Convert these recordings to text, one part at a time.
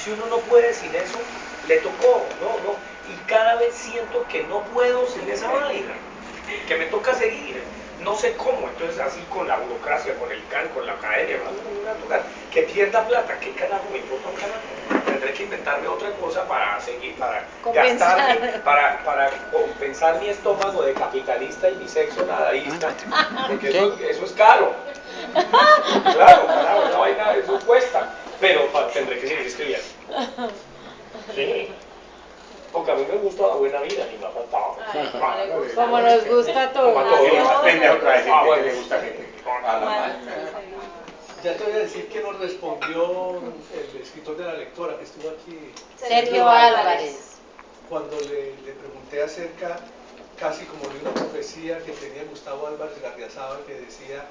Si uno no puede sin eso, le tocó, no. Y cada vez siento que no puedo sin esa vaina, que me toca seguir. No sé cómo, entonces así con la burocracia, con el CAN, con la academia, me va a tocar que pierda plata, ¿qué carajo me importa un carajo? Tendré que inventarme otra cosa para seguir, para gastarme, para compensar mi estómago de capitalista y mi sexo nadaísta, porque eso es caro. Claro, carajo, esa vaina, eso cuesta, pero tendré que seguir escribiendo. Sí. Porque a mí me gusta la buena vida, ni me ha faltado. Como nos gusta todo. Como a todos. Bueno, me gusta gente. Ya te voy a decir que nos respondió el escritor de la lectora que estuvo aquí, Sergio Álvarez. cuando le pregunté acerca, casi como de una profecía que tenía Gustavo Álvarez Gardiazabal, que decía,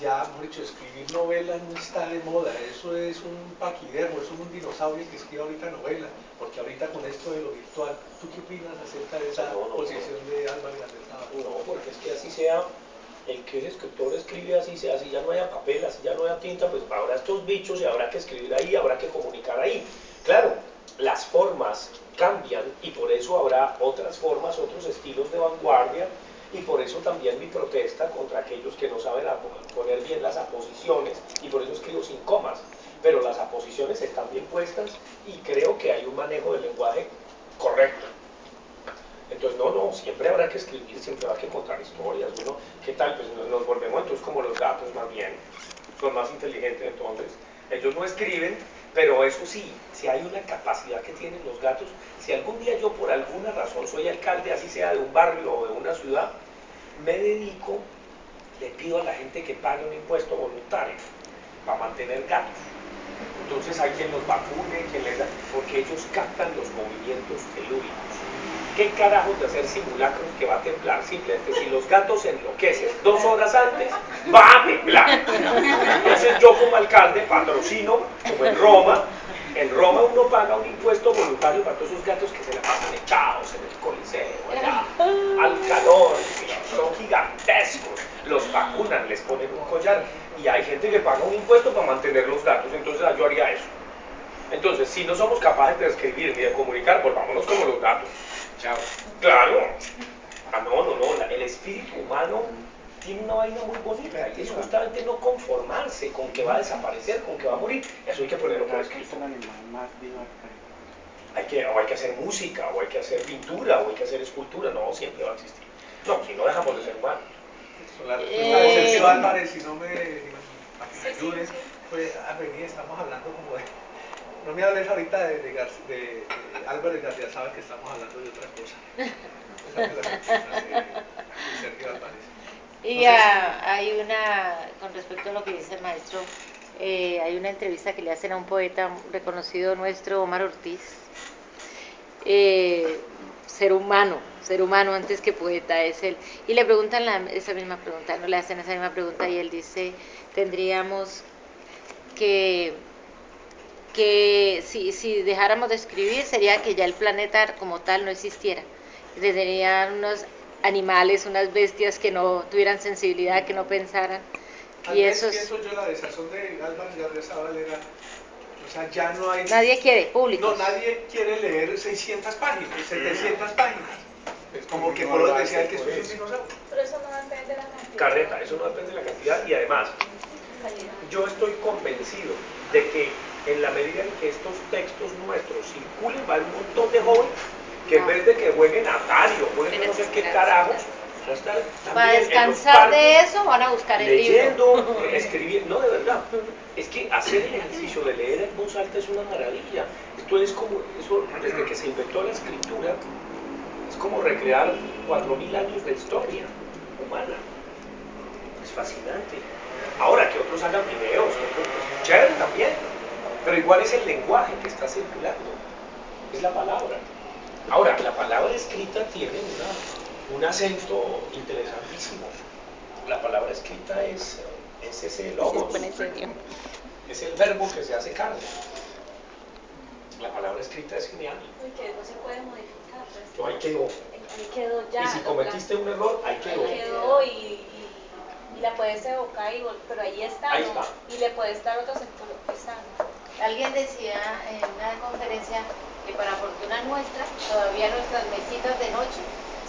ya, mejor dicho, escribir novelas no está de moda, eso es un paquidermo, eso es un dinosaurio que escribe ahorita novelas, porque ahorita con esto de lo virtual, ¿tú qué opinas acerca de esa posición de Álvarez Gardiazabal? No, porque es que así sea, el que es escritor escribe así sea, así ya no haya papel, así ya no haya tinta, pues habrá estos bichos y habrá que escribir ahí, habrá que comunicar ahí. Claro, las formas cambian y por eso habrá otras formas, otros estilos de vanguardia, y por eso también mi protesta contra aquellos que no saben poner bien las aposiciones, y por eso escribo sin comas, pero las aposiciones están bien puestas y creo que hay un manejo del lenguaje correcto. Entonces, no, siempre habrá que escribir, siempre habrá que contar historias, ¿no? ¿Qué tal? Pues nos volvemos entonces como los gatos más bien, son más inteligentes entonces. Ellos no escriben, pero eso sí, si hay una capacidad que tienen los gatos, si algún día yo por alguna razón soy alcalde, así sea de un barrio o de una ciudad, me dedico, le pido a la gente que pague un impuesto voluntario para mantener gatos. Entonces hay quien los vacune, quien les da, porque ellos captan los movimientos telúricos. ¿Qué carajos de hacer simulacros que va a temblar? Simplemente si los gatos se enloquecen 2 horas antes, va a temblar. Entonces yo como alcalde patrocino, como en Roma uno paga un impuesto voluntario para todos esos gatos que se la pasan echados en el coliseo, allá, al calor, son gigantescos, los vacunan, les ponen un collar y hay gente que paga un impuesto para mantener los gatos, entonces yo haría eso. Entonces, si no somos capaces de escribir ni de comunicar, volvámonos como los gatos. Chao. Claro. No, el espíritu humano tiene una vaina muy bonita y es justamente no conformarse con que va a desaparecer, con que va a morir. Eso hay que ponerlo por escrito. Hay que hacer música, o hay que hacer pintura, o hay que hacer escultura. No, siempre va a existir. No, si no dejamos de ser humanos. La respuesta de Sergio Álvarez, si no me ayuden, pues venir, estamos hablando como de... No me hables ahorita de Álvarez Gardiazabal, que estamos hablando de otra cosa. Esa es la respuesta de Sergio Álvarez. Y hay con respecto a lo que dice el maestro, hay una entrevista que le hacen a un poeta reconocido nuestro, Omar Ortiz. Ser humano antes que poeta es él. Y le preguntan esa misma pregunta, no le hacen esa misma pregunta y él dice, tendríamos que si dejáramos de escribir sería que ya el planeta como tal no existiera. Tendrían unos animales, unas bestias que no tuvieran sensibilidad, que no pensaran. Y eso pienso yo, la desazón de Álvarez Gardiazabal era, o sea, ya no hay... Nadie quiere, público. No, nadie quiere leer 600 páginas, 700 páginas. Es como que por lo decía que eso es un dinosaurio. Pero eso no depende de la cantidad. Carreta, eso no depende de la cantidad y además, yo estoy convencido de que en la medida en que estos textos nuestros circulen, va a haber un montón de jóvenes que en vez de que jueguen Atari o jueguen no sé qué carajos, para descansar de eso van a buscar el leyendo, libro. escribiendo, no, de verdad. Es que hacer el ejercicio de leer en voz alta es una maravilla. Esto es como, eso desde que se inventó la escritura, es como recrear 4000 años de historia humana. Es fascinante. Ahora que otros hagan videos, chévere también, pero igual es el lenguaje que está circulando, es la palabra. Ahora, la palabra escrita tiene un acento interesantísimo. La palabra escrita es ese logos, es el verbo que se hace carne. La palabra escrita es genial. Y que no se puede modificar. Pues, ahí quedó. Ahí quedó ya. Y si cometiste un error, ahí quedó. Ahí quedó y la puedes evocar, pero ahí está, ahí ¿no? está. Y le puedes dar otro sentido, quizá. Alguien decía en una conferencia que para fortuna nuestra, todavía nuestras mesitas de noche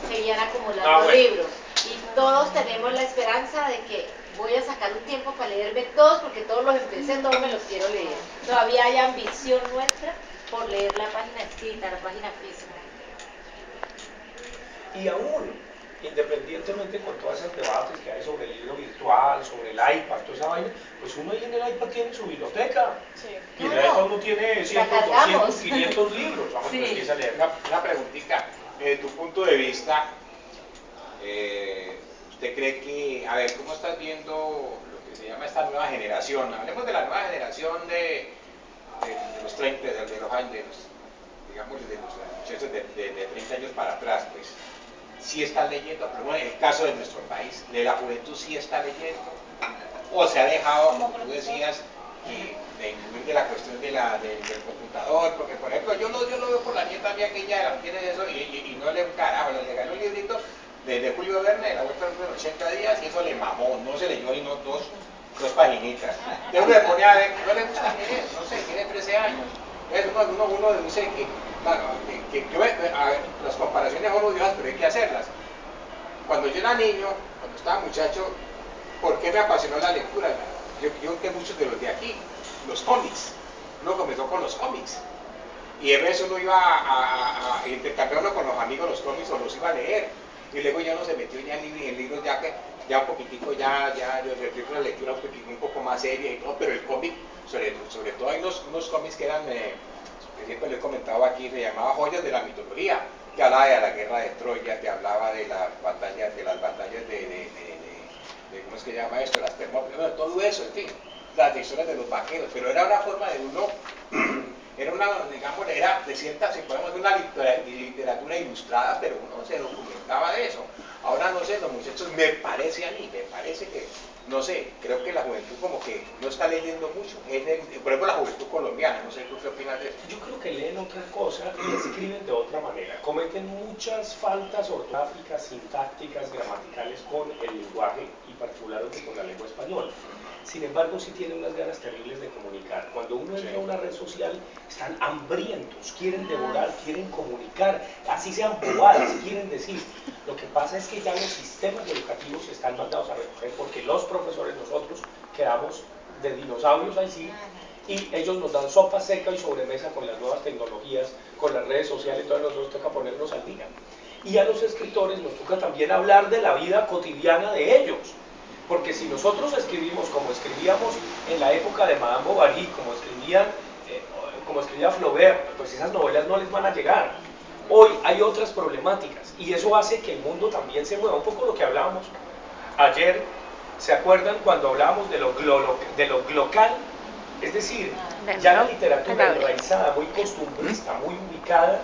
seguían acumulando bueno. libros. Y todos tenemos la esperanza de que voy a sacar un tiempo para leerme todos, porque todos los empecé, todos me los quiero leer. Todavía hay ambición nuestra por leer la página escrita, la página física. Y aún, independientemente con todos esos debates que hay sobre el libro virtual, sobre el iPad, toda esa vaina, pues uno ahí en el iPad tiene su biblioteca. Sí. Y en el iPad uno tiene 100, 200, 500 libros. Vamos, Sí. pues empieza a leer. Una preguntita, desde tu punto de vista, ¿usted cree que, a ver, cómo estás viendo lo que se llama esta nueva generación? Hablemos de la nueva generación de los 30, de los años, digamos, de los muchachos de 30 años para atrás, pues, sí están leyendo, pero bueno, en el caso de nuestro país, de la juventud sí está leyendo, o se ha dejado, como tú decías, de incluir de la cuestión del computador, porque por ejemplo yo lo veo por la nieta mía que ella tiene eso y no lee un carajo, le ganó un librito de Julio Verne, la vuelta de 80 días, y eso le mamó, no se leyó y no dos paginitas. Entonces uno le pone a ver, no le gusta leer, no sé, tiene 13 años. Entonces uno dice que, claro, a ver, las comparaciones son odiosas, pero hay que hacerlas. Cuando yo era niño, cuando estaba muchacho, ¿por qué me apasionó la lectura? Yo creo que muchos de los de aquí, los cómics, uno comenzó con los cómics. Y a veces uno iba a intercambiarlo con los amigos los cómics o los iba a leer. Y luego ya uno se metió ya en libros ya un poquitico, ya de una lectura un poco más seria y todo, pero el cómic, sobre todo hay unos cómics que eran, que siempre le he comentado aquí, se llamaba Joyas de la Mitología, que hablaba de la guerra de Troya, que hablaba de las batallas ¿cómo es que se llama esto? Las Termópilas, bueno, todo eso, en fin, las historias de los vaqueros, pero era una forma de uno, era una, digamos, era de cierta, si podemos decir, una literatura ilustrada, pero uno se documentaba de eso. Ahora no sé, los muchachos, me parece que, no sé, creo que la juventud como que no está leyendo mucho, por ejemplo la juventud colombiana, no sé, ¿tú qué opinas de eso? Yo creo que leen otra cosa y escriben de otra manera. Cometen muchas faltas ortográficas, sintácticas, gramaticales con el lenguaje y particularmente con la lengua española. Sin embargo, sí tienen unas ganas terribles de comunicar. Cuando uno entra a una red social, están hambrientos, quieren devorar, quieren comunicar, así sean bobadas, quieren decir. Lo que pasa es que ya los sistemas educativos están mandados a recoger porque los profesores, nosotros, quedamos de dinosaurios ahí sí, y ellos nos dan sopa seca y sobremesa con las nuevas tecnologías, con las redes sociales, entonces nosotros toca ponernos al día. Y a los escritores nos toca también hablar de la vida cotidiana de ellos, porque si nosotros escribimos como escribíamos en la época de Madame Bovary, como escribía Flaubert, pues esas novelas no les van a llegar. Hoy hay otras problemáticas y eso hace que el mundo también se mueva, un poco lo que hablábamos ayer. ¿Se acuerdan cuando hablábamos de lo glocal? Es decir, ya la literatura enraizada, muy costumbrista, muy ubicada,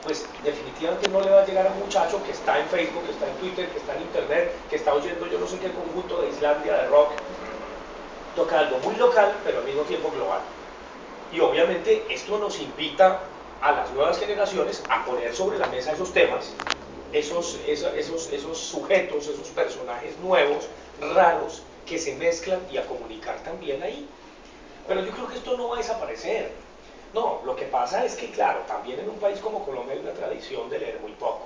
pues definitivamente no le va a llegar a un muchacho que está en Facebook, que está en Twitter, que está en Internet, que está oyendo yo no sé qué conjunto de Islandia, de rock. Toca algo muy local, pero al mismo tiempo global. Y obviamente esto nos invita a las nuevas generaciones a poner sobre la mesa esos temas, esos sujetos, esos personajes nuevos, raros, que se mezclan y a comunicar también ahí. Pero yo creo que esto no va a desaparecer. No, lo que pasa es que, claro, también en un país como Colombia hay una tradición de leer muy poco.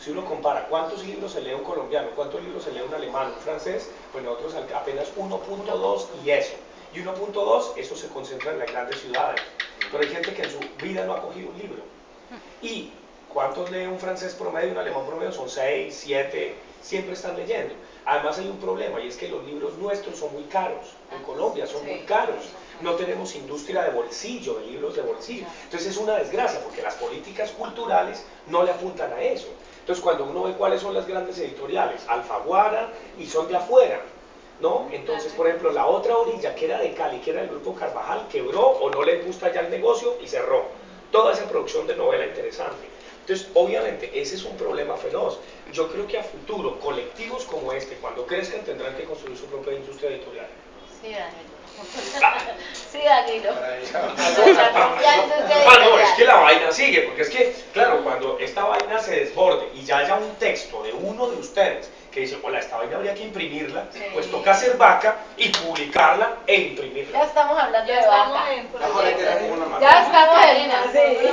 Si uno compara cuántos libros se lee un colombiano, cuántos libros se lee un alemán, un francés, pues nosotros apenas 1.2 y eso. Y 1.2, eso se concentra en las grandes ciudades. Pero hay gente que en su vida no ha cogido un libro. ¿Y cuántos lee un francés promedio y un alemán promedio? Son 6, 7, siempre están leyendo. Además hay un problema y es que los libros nuestros son muy caros. En Colombia son muy caros. No tenemos industria de bolsillo, de libros de bolsillo. Entonces es una desgracia porque las políticas culturales no le apuntan a eso. Entonces cuando uno ve cuáles son las grandes editoriales, Alfaguara, y son de afuera, ¿no? Entonces, por ejemplo, la otra orilla, que era de Cali, que era el grupo Carvajal, quebró o no les gusta ya el negocio y cerró. Toda esa producción de novela interesante. Entonces, obviamente, ese es un problema feroz. Yo creo que a futuro, colectivos como este, cuando crezcan, tendrán que construir su propia industria editorial. Sí, Danilo. Sí, Danilo. No, es que la vaina sigue, porque es que, claro, cuando esta vaina se desborde y ya haya un texto de uno de ustedes que dice, hola, esta vaina habría que imprimirla, pues toca hacer vaca y publicarla e Ya imprimirla. estamos hablando Ya de estamos vaca. en Ahora queda como una mano. Ya estamos en sí.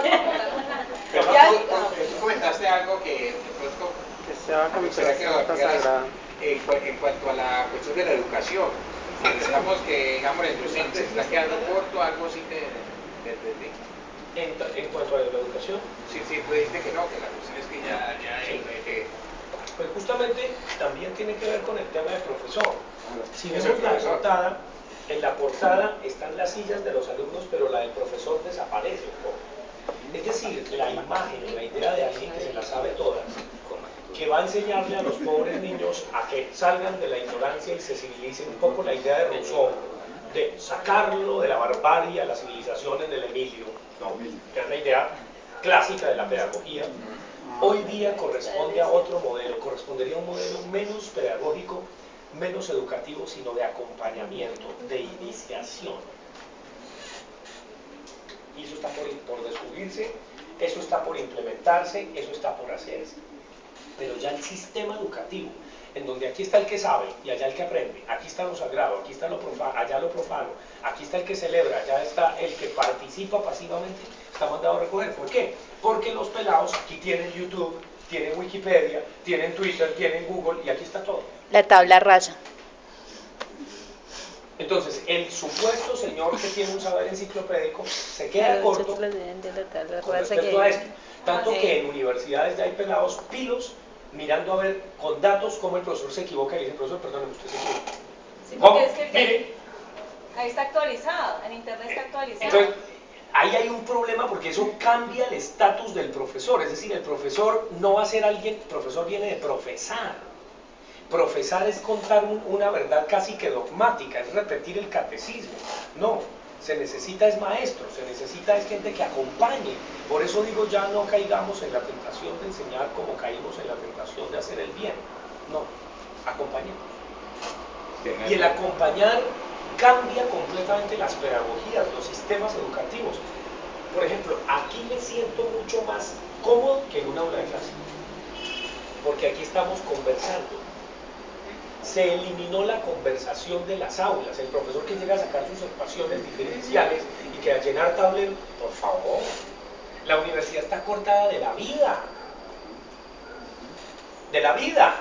Pero Ya tú comentaste algo que de pronto Que se va me gustaría que lo ampliaras sagrada. en cuanto a la cuestión de la educación. Estamos que, digamos, el docente se está quedando corto, algo así te entendí. En cuanto a la educación, Sí, sí, tú dijiste que no, que la cuestión es que pues justamente también tiene que ver con el tema del profesor. Si Es vemos el la profesor. portada, en la portada están las sillas de los alumnos, pero la del profesor desaparece un poco. Es decir, la imagen, la idea de alguien que se las sabe todas, que va a enseñarle a los pobres niños a que salgan de la ignorancia y se civilicen, un poco la idea de Rousseau, de sacarlo de la barbarie a la civilización en el Emilio, que es la idea clásica de la pedagogía. Hoy día corresponde a otro modelo, correspondería a un modelo menos pedagógico, menos educativo, sino de acompañamiento, de iniciación. Y eso está por descubrirse, eso está por implementarse, eso está por hacerse. Pero ya el sistema educativo, en donde aquí está el que sabe y allá el que aprende, aquí está lo sagrado, aquí está lo profano, allá lo profano, aquí está el que celebra, allá está el que participa pasivamente, está mandado a recoger. ¿Por qué? Porque los pelados aquí tienen YouTube, tienen Wikipedia, tienen Twitter, tienen Google y aquí está todo. La tabla rasa. Entonces, el supuesto señor que tiene un saber enciclopédico se queda corto con respecto a esto. Tanto que en universidades ya hay pelados pilos mirando a ver con datos cómo el profesor se equivoca y le dice, profesor, perdóneme, usted se equivoca. Sí, ¿Cómo? porque es que Mire. ahí está actualizado, en internet está actualizado. Entonces, ahí hay un problema porque eso cambia el estatus del profesor. Es decir, el profesor no va a ser alguien, el profesor viene de profesar. Profesar es contar una verdad casi que dogmática, es repetir el catecismo. No, se necesita es maestro, se necesita es gente que acompañe. Por eso digo, ya no caigamos en la tentación de enseñar como caímos en la tentación de hacer el bien. No, acompañemos. Y el acompañar cambia completamente las pedagogías, los sistemas educativos. Por ejemplo, aquí me siento mucho más cómodo que en una aula de clase, porque aquí estamos conversando. Se eliminó la conversación de las aulas, el profesor que llega a sacar sus ecuaciones diferenciales y que a llenar tablero, por favor, la universidad está cortada de la vida. De la vida.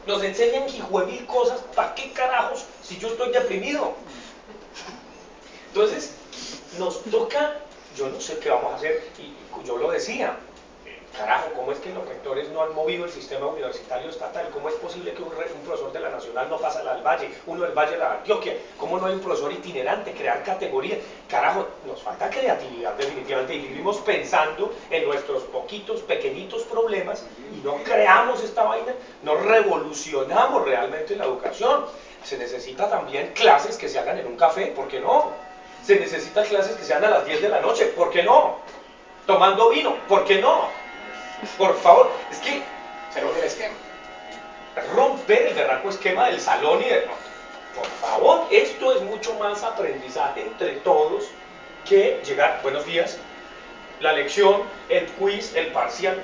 Nos enseñan mil cosas, ¿para qué carajos si yo estoy deprimido? Entonces, nos toca, yo no sé qué vamos a hacer, y yo lo decía, carajo, ¿cómo es que los rectores no han movido el sistema universitario estatal? ¿Cómo es posible que un profesor de la Nacional no pasa al Valle, uno del Valle de la Antioquia? ¿Cómo no hay un profesor itinerante, crear categorías? Carajo, nos falta creatividad definitivamente y vivimos pensando en nuestros poquitos, pequeñitos problemas y no creamos esta vaina, no revolucionamos realmente la educación. Se necesita también clases que se hagan en un café, ¿por qué no? Se necesitan clases que se hagan a las 10 de la noche, ¿por qué no? Tomando vino, ¿por qué no? Por favor, es que se rompe el esquema. Romper el berraco esquema del salón y de... No, por favor, esto es mucho más aprendizaje entre todos que llegar, buenos días, la lección, el quiz, el parcial.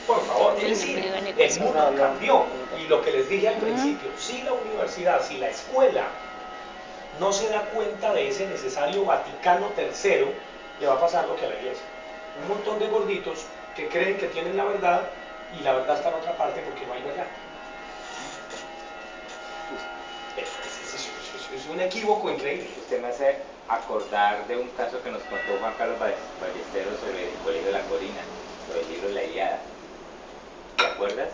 Por favor, es decir, el mundo cambió. Y lo que les dije al principio, si la universidad, si la escuela no se da cuenta de ese necesario Vaticano III, le va a pasar lo que a la iglesia. Un montón de gorditos que creen que tienen la verdad y la verdad está en otra parte porque no hay verdad. Es un equívoco increíble. Usted me hace acordar de un caso que nos contó Juan Carlos Ballesteros sobre el Colegio de la Colina, sobre el libro La Ilíada. ¿Te acuerdas?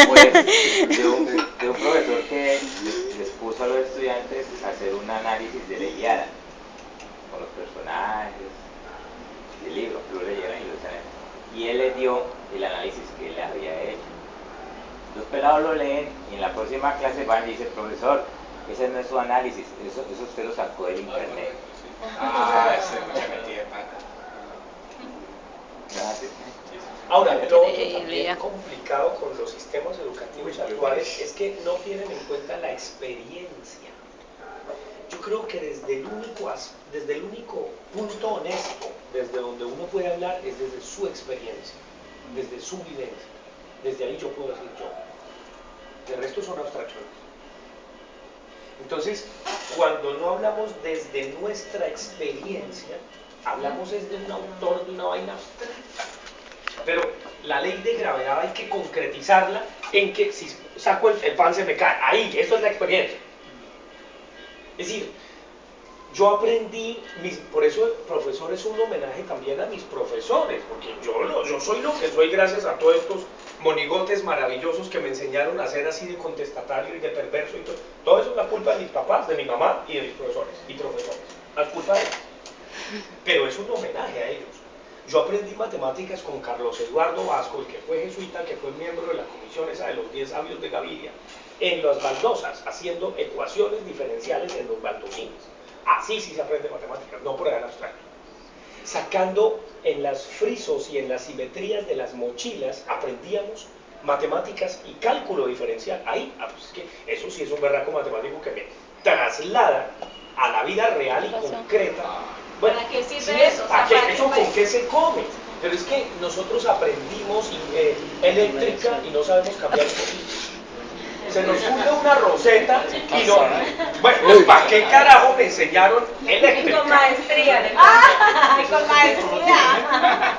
Pues de un profesor que les puso a los estudiantes a hacer un análisis de la Ilíada con los personajes del libro, lo leyeron y lo saben. Y él les dio el análisis que él había hecho. Los pelados lo leen y en la próxima clase van y dicen, profesor, ese no es su análisis, eso usted lo sacó del internet. Ese no se metía en pata. Ahora, lo otro también complicado con los sistemas educativos actuales es que no tienen en cuenta la experiencia. Yo creo que desde el único punto honesto, desde donde uno puede hablar, es desde su experiencia, desde su vivencia. Desde ahí yo puedo decir yo. El resto son abstracciones. Entonces, cuando no hablamos desde nuestra experiencia, hablamos desde un autor de una vaina abstracta. Pero la ley de gravedad hay que concretizarla en que si saco el pan se me cae. Ahí, eso es la experiencia. Es decir, yo aprendí, por eso el profesor es un homenaje también a mis profesores, porque yo soy lo que soy gracias a todos estos monigotes maravillosos que me enseñaron a ser así de contestatario y de perverso y todo. Todo eso es la culpa de mis papás, de mi mamá y de mis profesores y profesores. La culpa de ellos. Pero es un homenaje a ellos. Yo aprendí matemáticas con Carlos Eduardo Vasco, el que fue jesuita, que fue miembro de la comisión esa de los 10 sabios de Gaviria, en las baldosas, haciendo ecuaciones diferenciales en los baldosines. Así sí se aprende matemáticas, no por el abstracto. Sacando en las frisos y en las simetrías de las mochilas, aprendíamos matemáticas y cálculo diferencial. Ahí, pues es que eso sí es un berraco matemático que me traslada a la vida real y concreta. Bueno, ¿para qué sirve ¿sí eso? O sea, ¿para eso qué? con qué se come? Pero es que nosotros aprendimos eléctrica y no sabemos cambiar un poquito. Se nos funde una roseta y no. Bueno, pues ¿para qué carajo me enseñaron eléctrica? Y con maestría. ¡Ay, con maestría!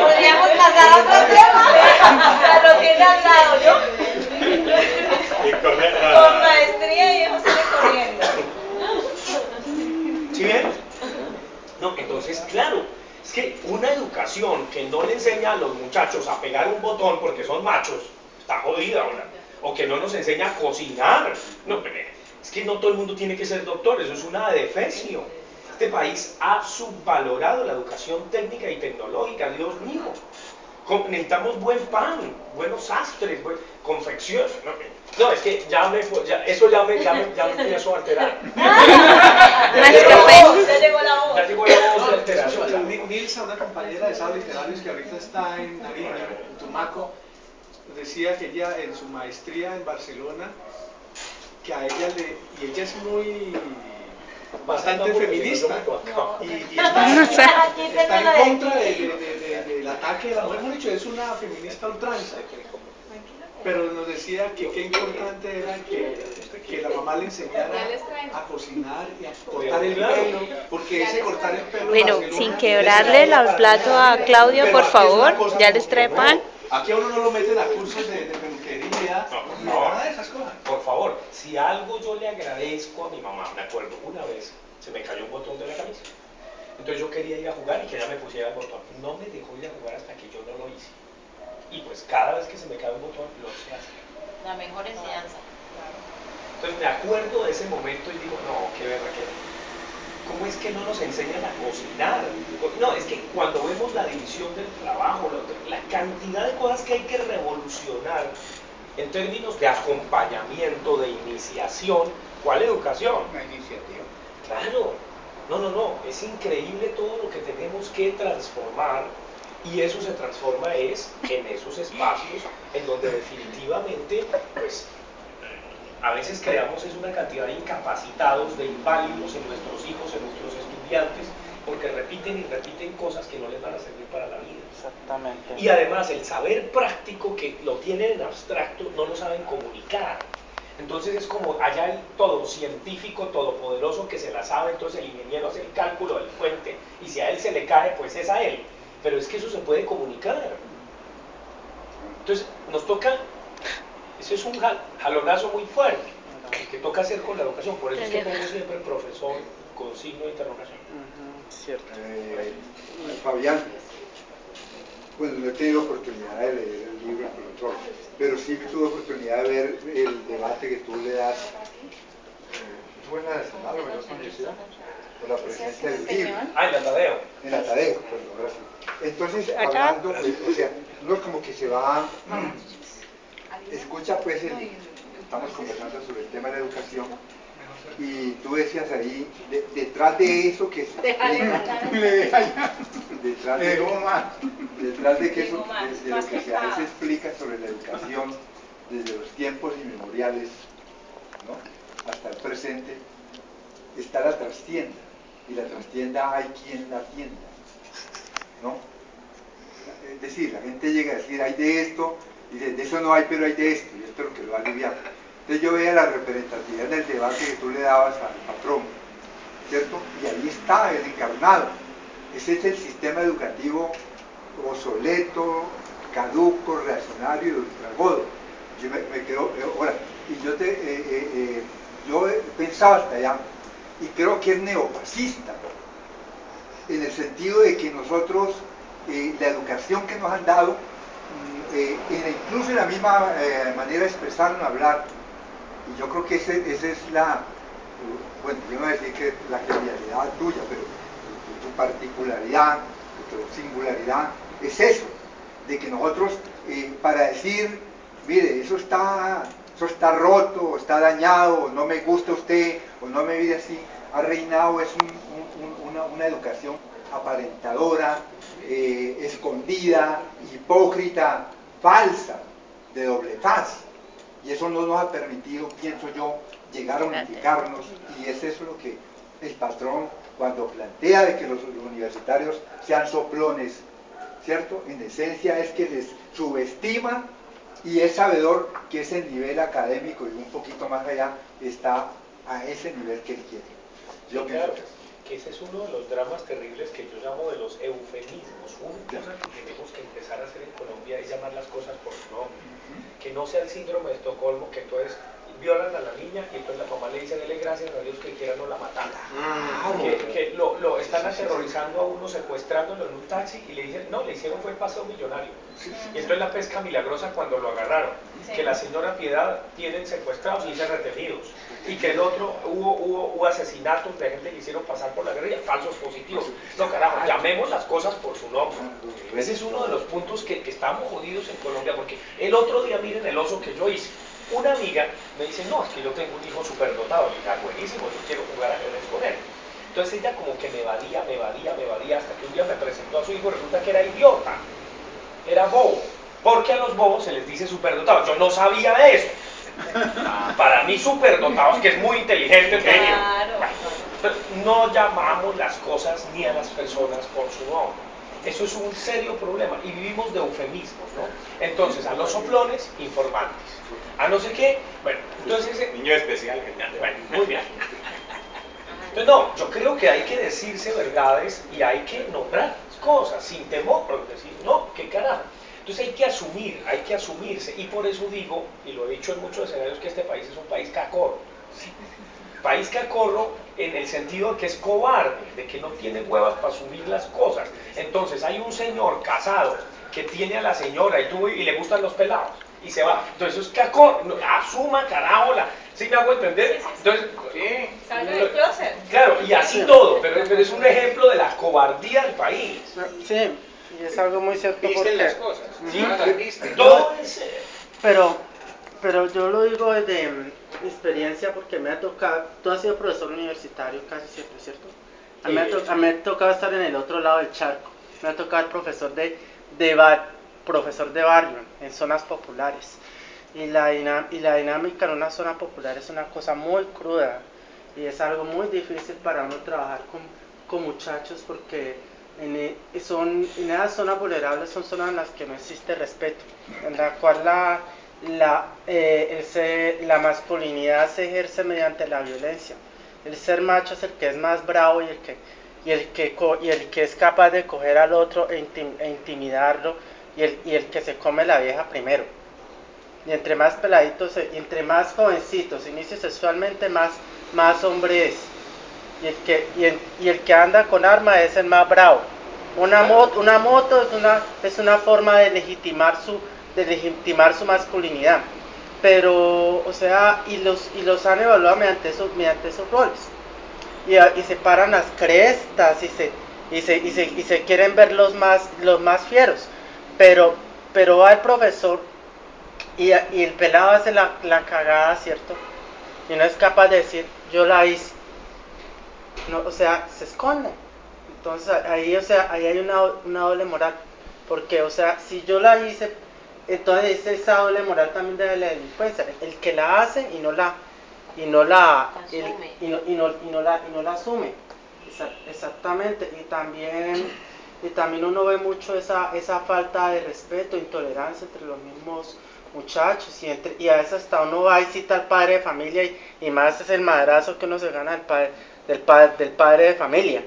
Podríamos pasar a otro tema. Lo tiene al lado, ¿no? Con maestría y eso sale corriendo. ¿Sí ven? No, entonces, claro, es que una educación que no le enseña a los muchachos a pegar un botón porque son machos, está jodida ahora. O que no nos enseña a cocinar. No, es que no todo el mundo tiene que ser doctor, eso es una adefesio. Este país ha subvalorado la educación técnica y tecnológica, Dios mío. Necesitamos buen pan, buenos sastres, confección. No, es que eso ya me empiezo a alterar. Ya llegó la voz. Ya llegó la voz de alteración. Nilsa, una compañera de Salos Literarios que ahorita está en Nariño, en Tumaco, decía que ella en su maestría en Barcelona, que a ella y ella es bastante feminista y está en contra del ataque de la mujer, hemos dicho, es una feminista ultranza. Pero nos decía que qué importante era que la mamá le enseñara a cocinar y a cortar el pelo, porque ese cortar el pelo... Bueno, sin quebrarle el plato a Claudio, por favor, ya les trae pan. Aquí a uno no lo meten a cursos de peluquería, nada de esas cosas. Por favor, si algo yo le agradezco a mi mamá, me acuerdo, una vez se me cayó un botón de la camisa. Entonces yo quería ir a jugar y que ella me pusiera el botón. No me dejó ir a jugar hasta que yo no lo hice. Y pues cada vez que se me cae un botón, lo sé hacer. La mejor enseñanza. Entonces me acuerdo de ese momento y digo, no, qué verdad que... ¿Cómo es que no nos enseñan a cocinar? No, es que cuando vemos la división del trabajo, la cantidad de cosas que hay que revolucionar en términos de acompañamiento, de iniciación, ¿cuál educación? Una iniciativa. Claro, no, es increíble todo lo que tenemos que transformar y eso se transforma en esos espacios en donde definitivamente, pues, a veces creamos una cantidad de incapacitados, de inválidos en nuestros hijos, en nuestros estudiantes, porque repiten y repiten cosas que no les van a servir para la vida. Exactamente. Y además el saber práctico que lo tienen en abstracto no lo saben comunicar. Entonces es como allá hay todo científico todopoderoso que se la sabe, entonces el ingeniero hace el cálculo del puente y si a él se le cae, pues es a él. Pero es que eso se puede comunicar. Entonces nos toca... Ese es un jalonazo muy fuerte, que toca hacer con la educación. Por eso es que pongo siempre el profesor con signo de interrogación. Cierto. Fabián, bueno, no he tenido oportunidad de leer el libro El Profesor, pero sí tuve oportunidad de ver el debate que tú le das. ¿Fue en la universidad? Con la presencia del libro. En la Tadeo. En la Tadeo, perdón, gracias. Entonces, hablando, o sea, uno como que se va... Escucha pues estamos conversando sobre el tema de la educación y tú decías ahí, detrás de eso que se explica, detrás de que eso, de lo que se explica sobre la educación desde los tiempos inmemoriales, ¿no?, hasta el presente, está la trastienda, y la trastienda hay quien la atienda, ¿no? Es decir, la gente llega a decir, hay de esto, y de eso no hay, pero hay de esto, y esto es lo que lo va a aliviar. Entonces yo veía la representatividad del debate que tú le dabas al patrón, ¿cierto? Y ahí está el encarnado. Ese es el sistema educativo obsoleto, caduco, reaccionario y ultragodo. Yo me quedo, ahora, y yo he pensado hasta allá, y creo que es neofascista, en el sentido de que nosotros, la educación que nos han dado, incluso en la misma manera de expresarnos, hablar, y yo creo que esa es la, bueno, yo no voy a decir que la genialidad tuya, pero tu particularidad, tu singularidad, es eso, de que nosotros, para decir, mire, eso está roto, o está dañado, o no me gusta usted, o no me vive así, ha reinado, es una educación aparentadora, escondida, hipócrita, falsa, de doble faz. Y eso no nos ha permitido, pienso yo, llegar a unificarnos, y es eso lo que el patrón, cuando plantea de que los universitarios sean soplones, ¿cierto? En esencia es que les subestima y es sabedor que ese nivel académico y un poquito más allá está a ese nivel que él quiere. Yo claro, pienso que ese es uno de los dramas terribles que yo llamo de los eufemismos. Una cosa que tenemos que empezar a hacer en Colombia es llamar las cosas por su nombre. Que no sea el síndrome de Estocolmo, que entonces violan a la niña y entonces la mamá le dice, dele gracias a Dios que quiera no la mataron. Que lo están aterrorizando a uno, secuestrándolo en un taxi y le dicen, no, le hicieron fue el paseo millonario. Y entonces la pesca milagrosa cuando lo agarraron, que la señora Piedad tienen secuestrados y dicen retenidos. Y que el otro hubo asesinatos de gente que hicieron pasar por la guerrilla, falsos positivos. No, carajo, llamemos las cosas por su nombre. Ese es uno de los puntos que estamos jodidos en Colombia, porque el otro día, miren el oso que yo hice. Una amiga me dice, no, es que yo tengo un hijo superdotado. Le dije, buenísimo, yo quiero jugar ajedrez con él. Entonces ella como que me evadía, hasta que un día me presentó a su hijo y resulta que era idiota, era bobo, porque a los bobos se les dice superdotados. Yo no sabía de eso. Para mí superdotados, que es muy inteligente el genio. Claro. No llamamos las cosas ni a las personas por su nombre. Eso es un serio problema y vivimos de eufemismos, ¿no? Entonces, a los soplones, informantes. A no sé qué, bueno, entonces ese... Niño especial. Bueno, muy bien. Entonces, no, yo creo que hay que decirse verdades y hay que nombrar cosas sin temor, decir, no, qué carajo. Entonces hay que asumirse, y por eso digo, y lo he dicho en muchos escenarios, que este país es un país cacorro. País cacorro en el sentido de que es cobarde, de que no tiene huevas para asumir las cosas. Entonces hay un señor casado que tiene a la señora y le gustan los pelados, y se va. Entonces eso es cacorro, no, asuma, carajo, ¿sí me hago entender? Entonces, salga del closet. Claro, y así todo, pero es un ejemplo de la cobardía del país. Sí, y es algo muy cierto Visten porque... las cosas, Sí, no las visten. todo es... Pero yo lo digo desde mi experiencia porque me ha tocado, tú has sido profesor universitario casi siempre, ¿cierto? A mí me ha tocado estar en el otro lado del charco, me ha tocado el profesor de barrio, en zonas populares. Y la dinámica en una zona popular es una cosa muy cruda y es algo muy difícil para uno trabajar con muchachos porque en esas zonas vulnerables son zonas en las que no existe respeto, en la cual la masculinidad se ejerce mediante la violencia. El ser macho es el que es más bravo y el que es capaz de coger al otro e intimidarlo y el que se come la vieja primero. Y entre más peladitos, entre más jovencitos inicie sexualmente, más hombre es. Y el que anda con arma es el más bravo. Una moto es una forma de legitimar su masculinidad. Pero, o sea, y los han evaluado mediante esos roles. Y se paran las crestas y se quieren ver los más fieros. Pero va el profesor y el pelado hace la cagada, ¿cierto? Y no es capaz de decir, yo la hice. No, o sea, se esconde. Entonces ahí hay una doble moral. Porque, o sea, si yo la hice, entonces esa doble moral también de la delincuencia. El que la hace y no la y no la Asume. y no la asume. Exactamente, y también uno ve mucho esa falta de respeto, intolerancia entre los mismos muchachos, y a veces hasta uno va y cita al padre de familia, y más es el madrazo que uno se gana del padre de familia.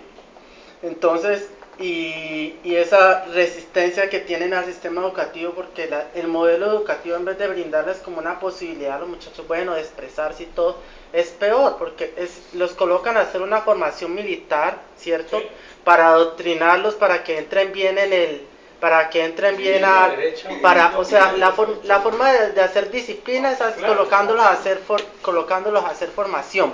Entonces, y esa resistencia que tienen al sistema educativo, porque el modelo educativo, en vez de brindarles como una posibilidad a los muchachos, bueno, de expresarse y todo, es peor, porque los colocan a hacer una formación militar, ¿cierto? Sí. Para adoctrinarlos, para que entren bien o sea, la forma de hacer disciplina es colocándolos a hacer formación.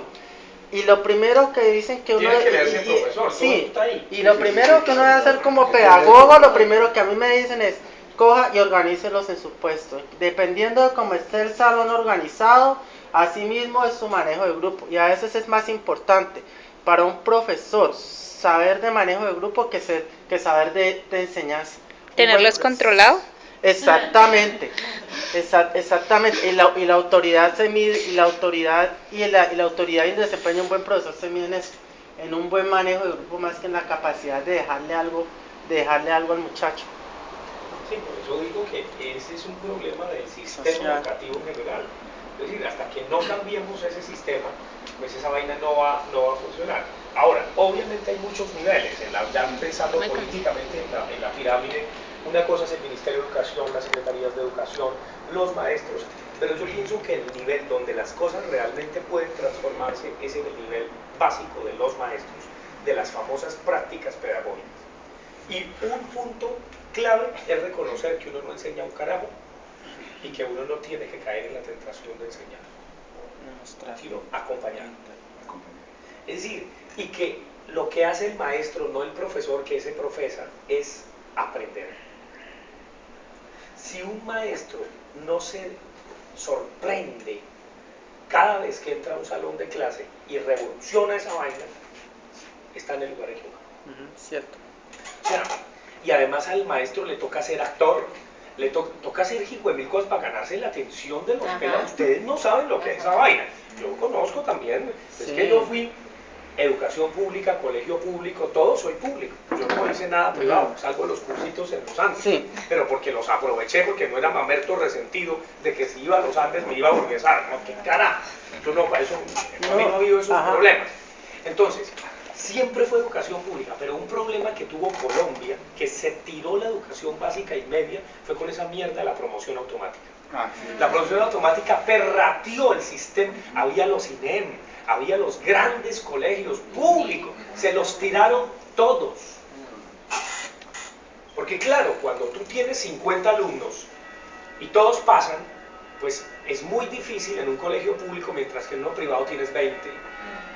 Y lo primero que dicen que uno... Tiene que leerse el profesor, sí, está ahí. y lo primero que uno debe hacer como pedagogo, lo primero que a mí me dicen es, coja y organícelos en su puesto. Dependiendo de cómo esté el salón organizado, así mismo es su manejo de grupo. Y a veces es más importante para un profesor saber de manejo de grupo que saber de enseñanza. ¿Tenerlos controlados? Exactamente, exactamente. Y la autoridad se mide, y la autoridad y el desempeño de un buen profesor se mide en un buen manejo de grupo, más que en la capacidad de dejarle algo al muchacho. Sí, por eso digo que ese es un problema del sistema educativo en general. Es decir, hasta que no cambiemos ese sistema, pues esa vaina no va a funcionar. Ahora, obviamente hay muchos niveles, ya pensando políticamente en la pirámide. Una cosa es el Ministerio de Educación, las Secretarías de Educación, los maestros, pero yo pienso que el nivel donde las cosas realmente pueden transformarse es en el nivel básico de los maestros, de las famosas prácticas pedagógicas. Y un punto clave es reconocer que uno no enseña un carajo y que uno no tiene que caer en la tentación de enseñar, sino acompañar. Es decir, y que lo que hace el maestro, no el profesor que se profesa, es aprender. Si un maestro no se sorprende cada vez que entra a un salón de clase y revoluciona esa vaina, está en el lugar equivocado. Cierto. O sea, y además al maestro le toca ser actor, le toca ser mil cosas para ganarse la atención de los pelados. Ustedes no saben lo que es esa vaina. Yo conozco también, sí. Es que yo fui educación pública, colegio público, todo soy público. Yo no hice nada privado, salvo los cursitos en los Andes. Sí. Pero porque los aproveché, porque no era mamerto resentido de que si iba a los Andes me iba a burguesar. No, qué carajo. Yo no, para eso, a mí no ha habido esos problemas. Entonces, siempre fue educación pública, pero un problema que tuvo Colombia, que se tiró la educación básica y media, fue con esa mierda de la promoción automática. La promoción automática perrateó el sistema. Había los INEM, había los grandes colegios públicos, se los tiraron todos. Porque claro, cuando tú tienes 50 alumnos y todos pasan, pues es muy difícil en un colegio público, mientras que en uno privado tienes 20,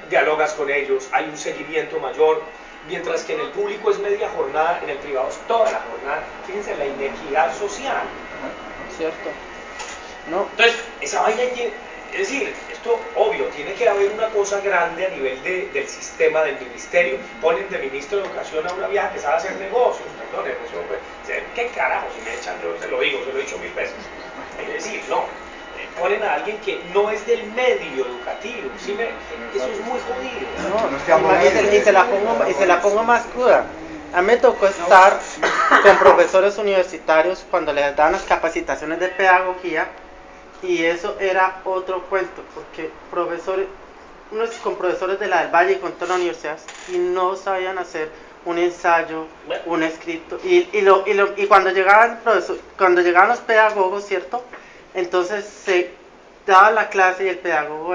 dialogas con ellos, hay un seguimiento mayor, mientras que en el público es media jornada, en el privado es toda la jornada. Fíjense la inequidad social. Cierto. No. Entonces, esa vaina tiene, es decir, esto obvio, tiene que haber una cosa grande a nivel del sistema, del ministerio. Ponen de ministro de Educación a una vieja que sabe hacer negocios, perdón, ¿qué carajo? Si me echan, yo se lo digo, se lo he dicho 1000 veces. Es decir, no, ponen a alguien que no es del medio educativo, ¿sí eso es muy jodido. Y se la pongo más cruda. A mí me tocó estar con profesores universitarios cuando les daban las capacitaciones de pedagogía, y eso era otro cuento, porque con profesores de la del Valle y con todas las universidades, y no sabían hacer un ensayo, un escrito, y cuando llegaban los pedagogos, ¿cierto? Entonces se daba la clase y el pedagogo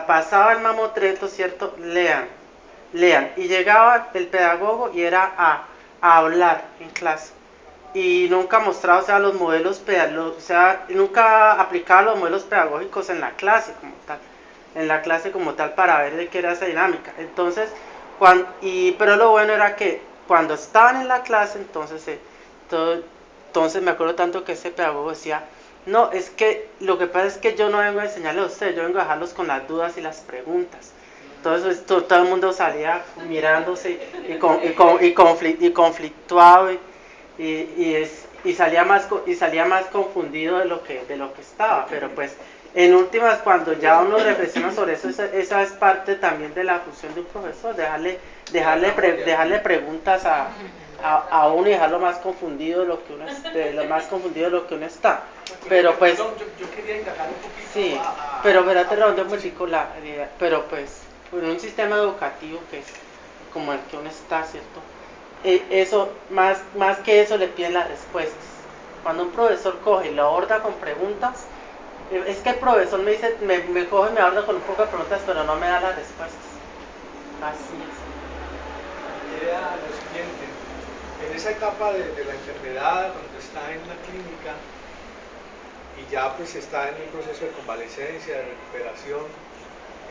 pasaba el mamotreto, ¿cierto? Lean, y llegaba el pedagogo y era a hablar en clase, y nunca mostraba, o sea, los modelos nunca aplicaba los modelos pedagógicos en la clase como tal, para ver de qué era esa dinámica. Entonces, pero lo bueno era que cuando estaban en la clase, entonces me acuerdo tanto que ese pedagogo decía: no, es que lo que pasa es que yo no vengo a enseñarle a ustedes, yo vengo a dejarlos con las dudas y las preguntas. Entonces todo el mundo salía mirándose y conflictuado, y salía más confundido de lo que estaba, pero pues En últimas, cuando ya uno reflexiona sobre eso, esa es parte también de la función de un profesor, dejarle preguntas a uno y dejarlo más confundido de lo que uno está. Pero pues, yo quería indagar un poquito. sí, pero espérate, Raúl, un momentico, pero pues, en un sistema educativo que es como el que uno está, ¿cierto? Eso, más que eso, le piden las respuestas. Cuando un profesor coge y lo aborda con preguntas, es que el profesor me dice, me coge y me aborda con un poco de preguntas, pero no me da las respuestas. Así es. Queda lo siguiente, en esa etapa de la enfermedad, cuando está en la clínica y ya pues está en un proceso de convalecencia, de recuperación,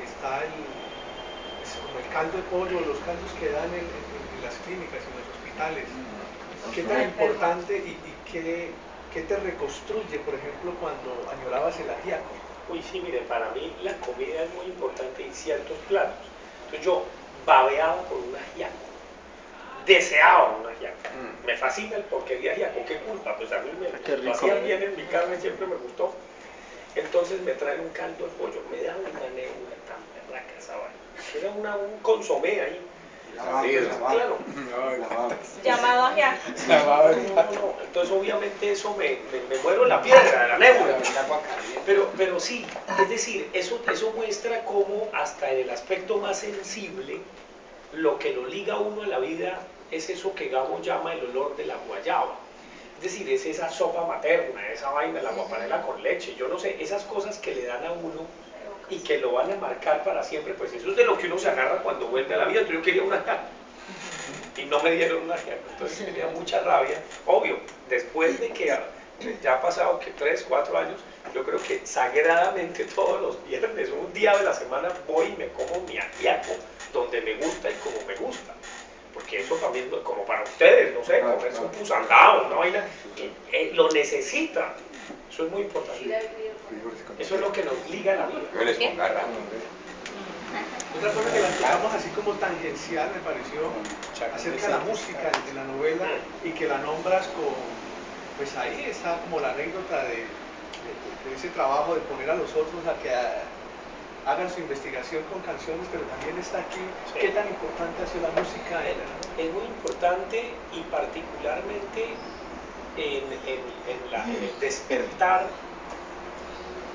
está es como el caldo de pollo, los caldos que dan en las clínicas, en los hospitales. ¿Qué tan importante y qué te reconstruye, por ejemplo, cuando añorabas el ajiaco? Uy, sí, mire, para mí la comida es muy importante en ciertos platos. Entonces yo babeaba por un ajiaco, deseaba un ajiaco. Me fascina el porquería ajiaco, ¿qué culpa? Pues a mí lo hacían bien en mi casa y siempre me gustó. Entonces me traen un caldo de pollo, me da una neura tan berraca esa vaina. Era un consomé ahí. Claro. Llamado ajiaco. No. Entonces obviamente eso me muero en la piedra, la neura. Pero sí, es decir, eso muestra cómo hasta en el aspecto más sensible, lo que lo liga a uno a la vida es eso que Gabo llama el olor de la guayaba. Es decir, es esa sopa materna, esa vaina, la guapanela con leche, yo no sé, esas cosas que le dan a uno y que lo van a marcar para siempre, pues eso es de lo que uno se agarra cuando vuelve a la vida. Yo quería una ajiaco y no me dieron una ajiaco, entonces tenía mucha rabia. Obvio, después de que ya ha pasado que 3, 4 años, yo creo que sagradamente todos los viernes, un día de la semana, voy y me como mi ajiaco donde me gusta y como me gusta. Porque eso también, como para ustedes, no sé, comerse un pusandado, una vaina, lo necesita. Eso es muy importante. Eso es lo que nos liga a la vida. Otra cosa que la tocamos así como tangencial me pareció acerca de la música en la novela y que la nombras con, pues ahí está como la anécdota de ese trabajo de poner a los otros a que hagan su investigación con canciones, pero también está aquí, sí. ¿Qué tan importante ha sido la música? Es muy importante y particularmente en el despertar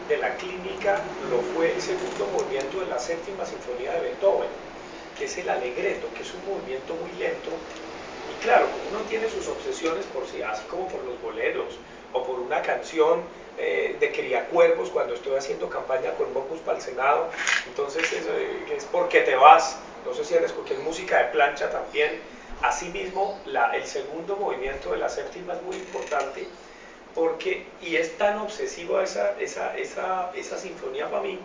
de la clínica lo fue el segundo movimiento de la séptima sinfonía de Beethoven, que es el Allegretto, que es un movimiento muy lento. Y claro, como uno tiene sus obsesiones por sí, así como por los boleros o por una canción de Criacuervos cuando estoy haciendo campaña con Mocus para el Senado, entonces es porque te vas, no sé si eres porque es música de plancha también. Asimismo, el segundo movimiento de la séptima es muy importante porque, y es tan obsesiva esa sinfonía para mí,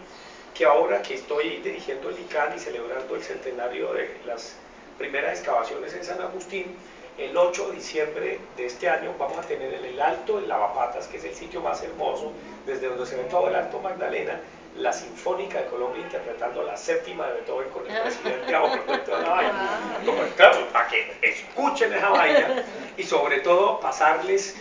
que ahora que estoy dirigiendo el ICANN y celebrando el centenario de las primeras excavaciones en San Agustín, el 8 de diciembre de este año vamos a tener en el Alto de Lavapatas, que es el sitio más hermoso, desde donde se ve todo el Alto Magdalena, la Sinfónica de Colombia interpretando la séptima de Beethoven con el presidente a bordo de toda la vaina. Claro, para que escuchen esa vaina y sobre todo pasarles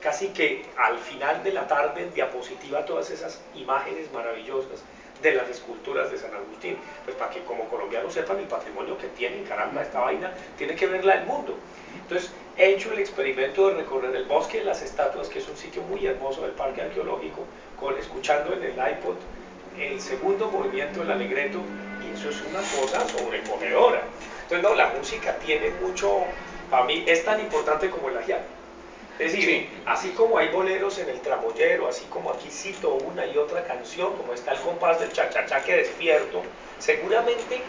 casi que al final de la tarde en diapositiva todas esas imágenes maravillosas de las esculturas de San Agustín, pues para que como colombianos sepan el patrimonio que tienen, caramba, esta vaina tiene que verla el mundo. Entonces he hecho el experimento de recorrer el Bosque de las Estatuas, que es un sitio muy hermoso del parque arqueológico, escuchando en el iPod el segundo movimiento del Allegretto, y eso es una cosa sobrecogedora. Entonces no, la música tiene mucho, para mí es tan importante como el ajiaco. Es decir, así como hay boleros en el tramoyero, así como aquí cito una y otra canción, como está el compás del cha-cha-cha que despierto, seguramente,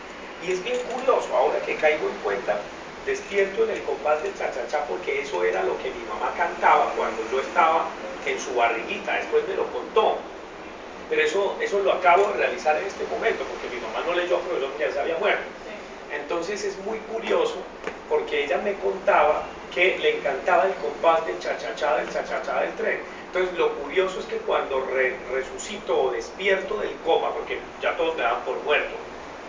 y es bien curioso, ahora que caigo en cuenta, despierto en el compás del cha-cha-cha porque eso era lo que mi mamá cantaba cuando yo estaba en su barriguita, después me lo contó. Pero eso lo acabo de realizar en este momento, porque mi mamá no leyó, pero yo ya se había muerto. Entonces es muy curioso, porque ella me contaba que le encantaba el compás del cha-cha-cha del tren. Entonces lo curioso es que cuando resucito o despierto del coma, porque ya todos me daban por muerto,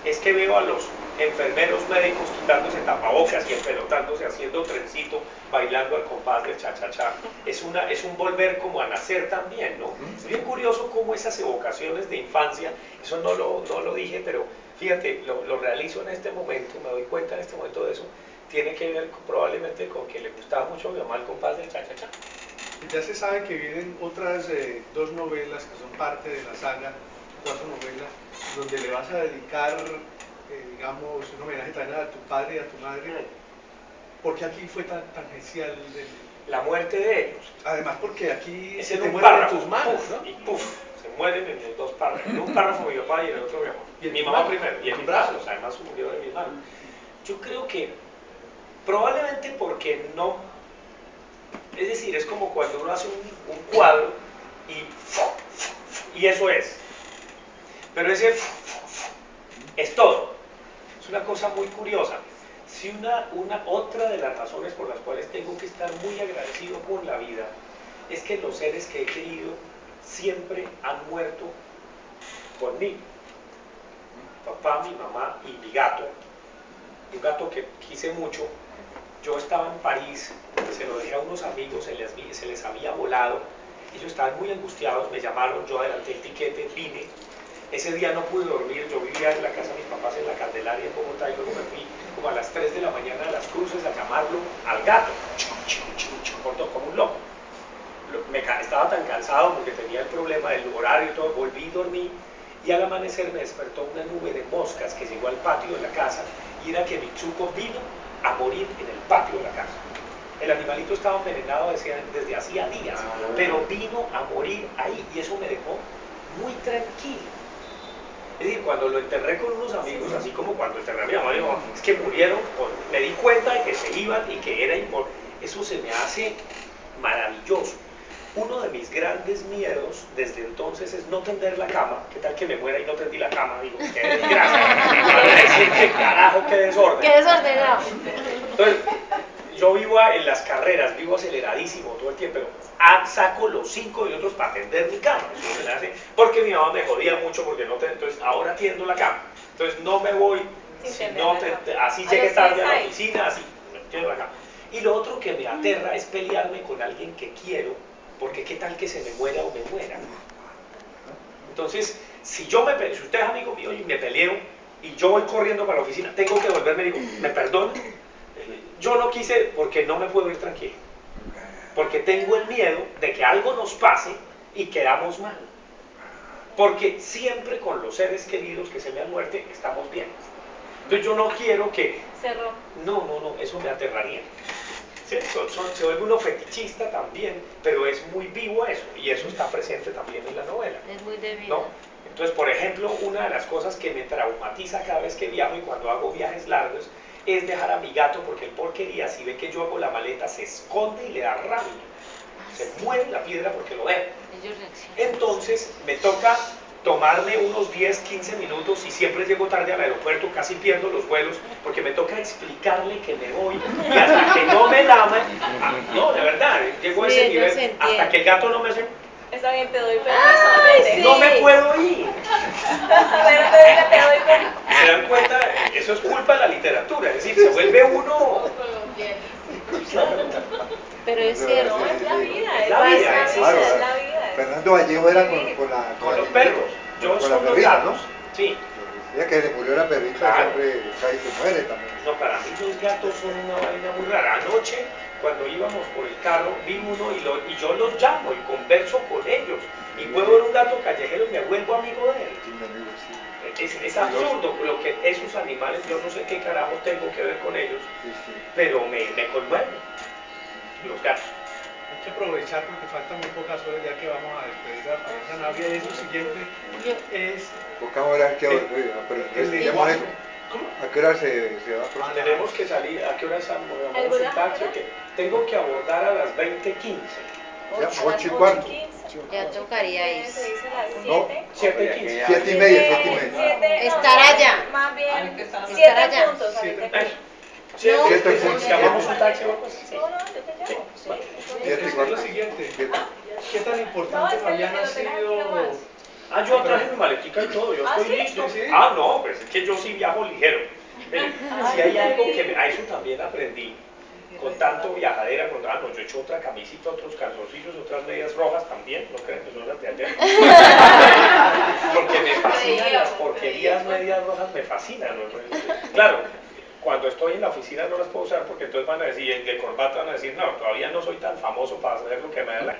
es que veo a los enfermeros médicos quitándose tapabocas y empelotándose, haciendo trencito, bailando al compás del cha-cha-cha. Es un volver como a nacer también, ¿no? Es bien curioso cómo esas evocaciones de infancia, eso no lo dije, pero fíjate, lo realizo en este momento, me doy cuenta en este momento de eso, tiene que ver probablemente con que le gustaba mucho a mi mamá el compás del cha-cha-cha. Ya se sabe que vienen otras 2 novelas que son parte de la saga, 4 novelas, donde le vas a dedicar, digamos, un homenaje también a tu padre y a tu madre. ¿Por qué aquí fue tan tangencial la muerte de ellos? Además porque aquí es se en te un mueren párrafo, en tus manos, puff, ¿no? y puff, se mueren en los 2 párrafos. En un párrafo mi papá y en el otro mi mamá. ¿Y en Mi tu mamá mano? primero, y en ¿En mis tu brazo? manos, además murió de mis manos. Yo creo que probablemente porque no, es decir, es como cuando uno hace un cuadro y eso es. Pero ese es todo. Es una cosa muy curiosa. Si otra de las razones por las cuales tengo que estar muy agradecido con la vida es que los seres que he querido siempre han muerto conmigo. Mi papá, mi mamá y mi gato, un gato que quise mucho. Yo estaba en París, se lo dejé a unos amigos, se les había volado, ellos estaban muy angustiados, me llamaron, yo adelanté el tiquete, vine. Ese día no pude dormir, yo vivía en la casa de mis papás en la Candelaria en Bogotá y luego me fui como a las 3 de la mañana a Las Cruces a llamarlo al gato, como un loco. Estaba tan cansado porque tenía el problema del horario y todo, volví y dormí y al amanecer me despertó una nube de moscas que llegó al patio de la casa y era que Mitsuko vino a morir en el patio de la casa. El animalito estaba envenenado desde hacía días, pero vino a morir ahí y eso me dejó muy tranquilo. Es decir, cuando lo enterré con unos amigos, así como cuando enterré a mi mamá y mi mamá, es que murieron, me di cuenta de que se iban y que era importante. Eso se me hace maravilloso. Uno de mis grandes miedos desde entonces es no tender la cama. ¿Qué tal que me muera y no tendí la cama? Digo, qué desgracia. Van a decir, qué carajo, qué desorden. Qué desordenado. Entonces, yo vivo en las carreras, vivo aceleradísimo todo el tiempo, pero saco los 5 minutos para tender mi cama. Eso se me hace, porque mi mamá me jodía mucho porque no te, entonces ahora tiendo la cama. Entonces no me voy, así llegue tarde a la oficina, así, tiendo la cama. Y lo otro que me aterra es pelearme con alguien que quiero, porque qué tal que se me muera o me muera. Entonces, si usted es amigo mío y me peleo, y yo voy corriendo para la oficina, tengo que volverme y digo, ¿me perdona? Yo no quise porque no me puedo ir tranquilo. Porque tengo el miedo de que algo nos pase y quedamos mal. Porque siempre con los seres queridos que se me han muerto estamos bien. Entonces yo no quiero que... Cerró. No, eso me aterraría. Se vuelve uno fetichista también, pero es muy vivo eso, y eso está presente también en la novela. Es muy de vida. ¿No? Entonces, por ejemplo, una de las cosas que me traumatiza cada vez que viajo y cuando hago viajes largos es dejar a mi gato, porque el porquería, si ve que yo hago la maleta, se esconde y le da rabia. Se muere la piedra porque lo dejo. Entonces, me toca tomarme unos 10, 15 minutos y siempre llego tarde al aeropuerto, casi pierdo los vuelos, porque me toca explicarle que me voy y hasta que no me lamen, no, de verdad, llego a ese nivel, hasta que el gato no me hace... Está bien, te doy permiso. Sí. No me puedo ir. Pero te diga, te doy permiso. ¿Se dan cuenta? Eso es culpa de la literatura, es decir, se vuelve uno... Pero es cierto. No, es la vida, Es la vida, es sí, la sí, vida, sí. es la vida. Fernando Vallejo era Con los perros. Yo con son la los perrita, gatos. ¿no? Sí. Decía que le murió la perrita, Claro. siempre casi se muere también. No, para mí los gatos son una vaina muy rara. Anoche, cuando íbamos por el carro, vi uno y yo los llamo y converso con ellos. Y puedo ver un gato callejero y me vuelvo amigo de él. Sí, mi amigo, sí. Es absurdo lo que esos animales, yo no sé qué carajo tengo que ver con ellos, Sí, sí. pero me conmueven. Los gatos. Hay que aprovechar porque faltan muy pocas horas ya que vamos a despedir a Fabián Navia. Y eso siguiente es Buscamos ahora qué hora, pero el digamos lenguaje. eso. ¿Cómo? ¿A qué hora se va a proceder? Tenemos que salir, ¿a qué hora salimos? ¿Alguna Un taxi, hora? ¿o qué? Tengo que abordar a las 20:15. Ya, 8 8 y cuarto. Ya tocaría ir. Se dice las No. 7. 7:15. 7:30. Estar allá. Más bien, Estar 7 allá. puntos. Ahorita que... Sí, No. llamamos un taxi o algo así. No, yo te llamo. Sí. Siete y Es cuarto. lo siguiente. Siete. ¿Qué tan No, importante, es que Fabián, lo ha tengas sido aquí nomás. Ah, yo traje mi maletica y todo, yo ¿Ah, estoy sí? listo. Sí, sí. Ah, no, pues es que yo sí viajo ligero. Mire, si hay algo que a eso también aprendí, con tanto viajadera, no, yo he hecho otra camisita, otros calzoncillos, otras medias rojas también, no creen que son las de ayer. Porque me fascinan las porquerías medias rojas, me fascinan. ¿No? Claro, cuando estoy en la oficina no las puedo usar porque entonces van a decir, de corbata van a decir, no, todavía no soy tan famoso para hacer lo que me da la...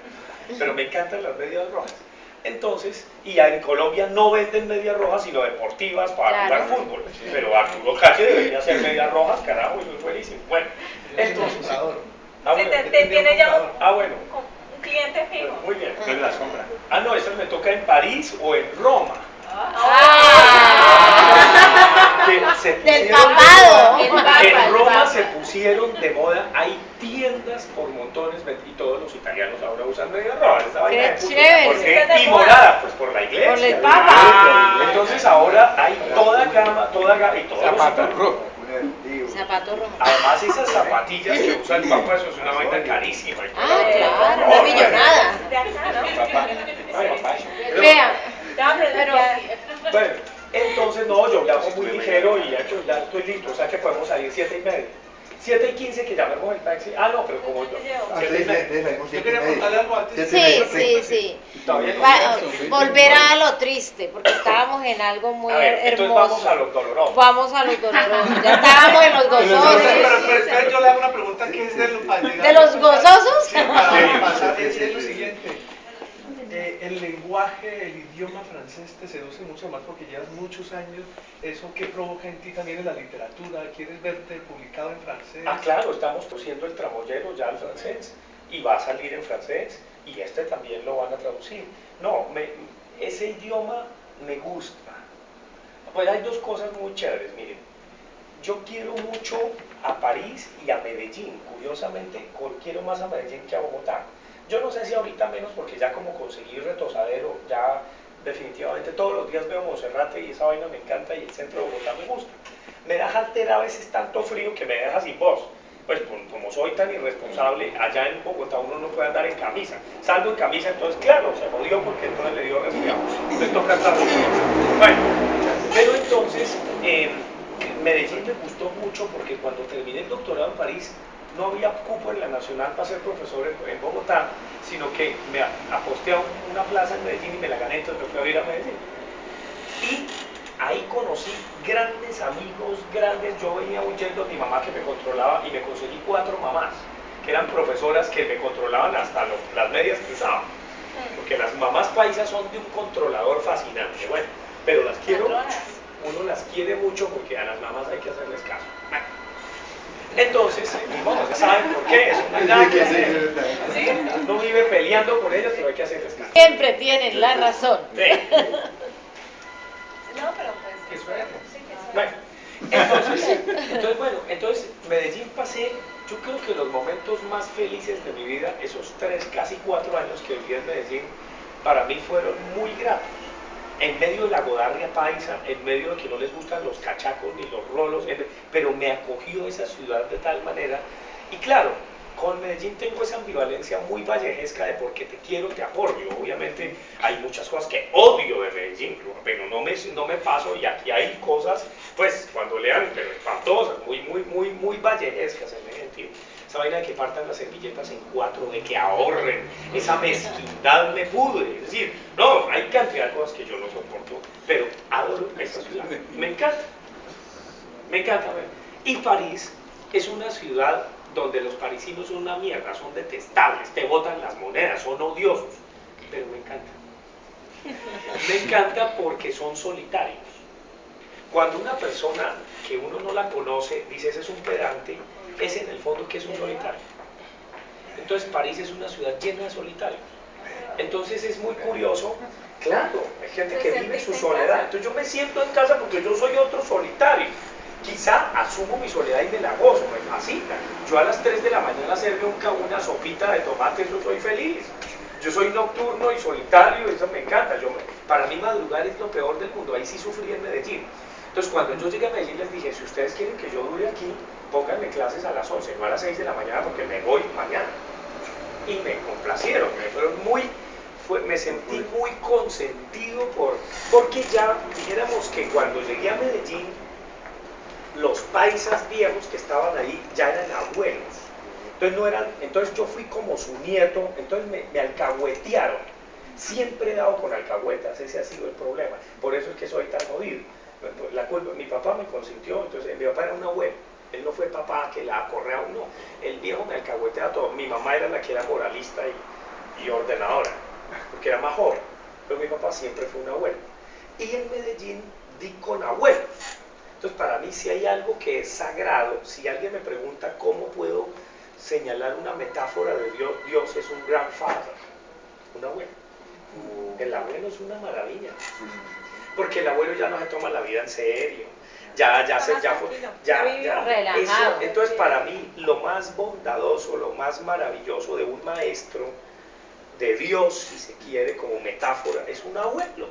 Pero me encantan las medias rojas. Entonces, y en Colombia no venden medias rojas, sino deportivas para jugar fútbol. Pero Arturo Calle debería hacer medias rojas, carajo, eso es buenísimo. Bueno, entonces... Sí, tiene ya bueno. un cliente fijo. Muy bien. ¿Dónde las compra? Ah, no, eso me toca en París o en Roma. Que se Del pusieron papado. de moda. En Roma se pusieron de moda, hay tiendas por montones y todos los italianos ahora usan medias rojas. Esa vaina de puto. chévere. ¿Por qué? Y morada, pues por la iglesia. Por el Papa. Entonces ahora hay toda gama y todos Zapatos los rojos. Zapato rojo. Además esas zapatillas que usa el Papa, eso es una vaina carísima. Ah, claro, una millonada. De acá, ¿no? Papá. Ay, papá. Vea, Pero, Bueno, entonces no, yo viajo muy ligero y ya estoy listo, o sea que podemos salir 7:30. 7:15 que llamemos el taxi. Ah, no, pero como yo. Yo quería contarle algo antes. sí. Todavía no. Volver a lo triste, porque estábamos en algo muy A ver, entonces hermoso. vamos a los dolorosos. Vamos a los dolorosos. Ya estábamos en los gozosos. Pero espera, yo le hago una pregunta que es de los... ¿De los gozosos? Sí, para pasar, es lo siguiente. El lenguaje, el idioma francés te seduce mucho más porque llevas muchos años. ¿Eso qué provoca en ti también en la literatura? ¿Quieres verte publicado en francés? Ah, claro, estamos traduciendo el tramoyero ya al francés y va a salir en francés y este también lo van a traducir. No, ese idioma me gusta. Pues hay dos cosas muy chéveres, miren. Yo quiero mucho a París y a Medellín. Curiosamente, quiero más a Medellín que a Bogotá. Yo no sé si ahorita menos porque ya como conseguí Retosadero, ya definitivamente todos los días veo Monserrate y esa vaina me encanta y el centro de Bogotá me gusta. Me da jartera a veces tanto frío que me deja sin voz. Pues como soy tan irresponsable, allá en Bogotá uno no puede andar en camisa. Salgo en camisa, entonces claro, se jodió porque entonces le dio resfriado. Entonces toca estar bueno, pero entonces Medellín me gustó mucho porque cuando terminé el doctorado en París no había cupo en la Nacional para ser profesor en Bogotá, sino que me aposté a una plaza en Medellín y me la gané, entonces me fui a ir a Medellín. Y ahí conocí grandes amigos, yo venía huyendo de mi mamá que me controlaba y me conseguí 4 mamás, que eran profesoras que me controlaban hasta las medias que usaba. Porque las mamás paisas son de un controlador fascinante, bueno, pero las quiero mucho. Uno las quiere mucho porque a las mamás hay que hacerles caso. Bueno. Entonces, mi mamá sabe por qué, eso no hay nada que hacer. No vive peleando con ellas, pero hay que hacerles caso. Siempre tienen la razón. Sí. no, pero pues. ¿Qué suena? Bueno, entonces Medellín pasé, yo creo que los momentos más felices de mi vida, esos 3, casi 4 años que viví en Medellín, para mí fueron muy gratos. En medio de la godarria paisa, en medio de que no les gustan los cachacos ni los rolos, pero me acogió esa ciudad de tal manera. Y claro, con Medellín tengo esa ambivalencia muy vallejesca de porque te quiero, te apoyo. Obviamente hay muchas cosas que odio de Medellín, pero no me paso y aquí hay cosas, pues cuando lean, pero espantosas, muy vallejescas en ese sentido. Esa vaina de que partan las servilletas en 4, de que ahorren, esa mezquindad me pudre. Es decir, no, hay cantidad de cosas que yo no soporto, pero adoro esa ciudad. Me encanta. Me encanta. Y París es una ciudad donde los parisinos son una mierda, son detestables, te botan las monedas, son odiosos, pero me encanta. Me encanta porque son solitarios. Cuando una persona que uno no la conoce dice ese es un pedante, es en el fondo que es un solitario. Entonces París es una ciudad llena de solitarios. Entonces es muy curioso, claro, hay gente que vive su soledad. Entonces yo me siento en casa porque yo soy otro solitario. Quizá asumo mi soledad y me la gozo, me fascina. Yo a las 3 de la mañana hacerme una sopita de tomate, yo soy feliz. Yo soy nocturno y solitario, eso me encanta. Para mí madrugar es lo peor del mundo, ahí sí sufrí en Medellín. Entonces cuando yo llegué a Medellín les dije, si ustedes quieren que yo dure aquí, pónganme clases a las 11, no a las 6 de la mañana porque me voy mañana. Y me complacieron, me fueron muy me sentí muy consentido porque ya dijéramos que cuando llegué a Medellín, los paisas viejos que estaban ahí ya eran abuelos. Entonces, no eran, entonces yo fui como su nieto, entonces me alcahuetearon. Siempre he dado con alcahuetas, ese ha sido el problema. Por eso es que soy tan jodido. La culpa, mi papá me consintió, entonces mi papá era un abuelo. Él no fue papá que la acorrea a uno. El viejo me alcahuetea todo. Mi mamá era la que era moralista y ordenadora, porque era más joven. Pero mi papá siempre fue un abuelo. Y en Medellín di con abuelos. Entonces, para mí, si hay algo que es sagrado, si alguien me pregunta cómo puedo señalar una metáfora de Dios, Dios es un grandfather, un abuelo. El abuelo es una maravilla, porque el abuelo ya no se toma la vida en serio, relajado. Entonces, para mí, lo más bondadoso, lo más maravilloso de un maestro, de Dios, si se quiere, como metáfora, es un abuelo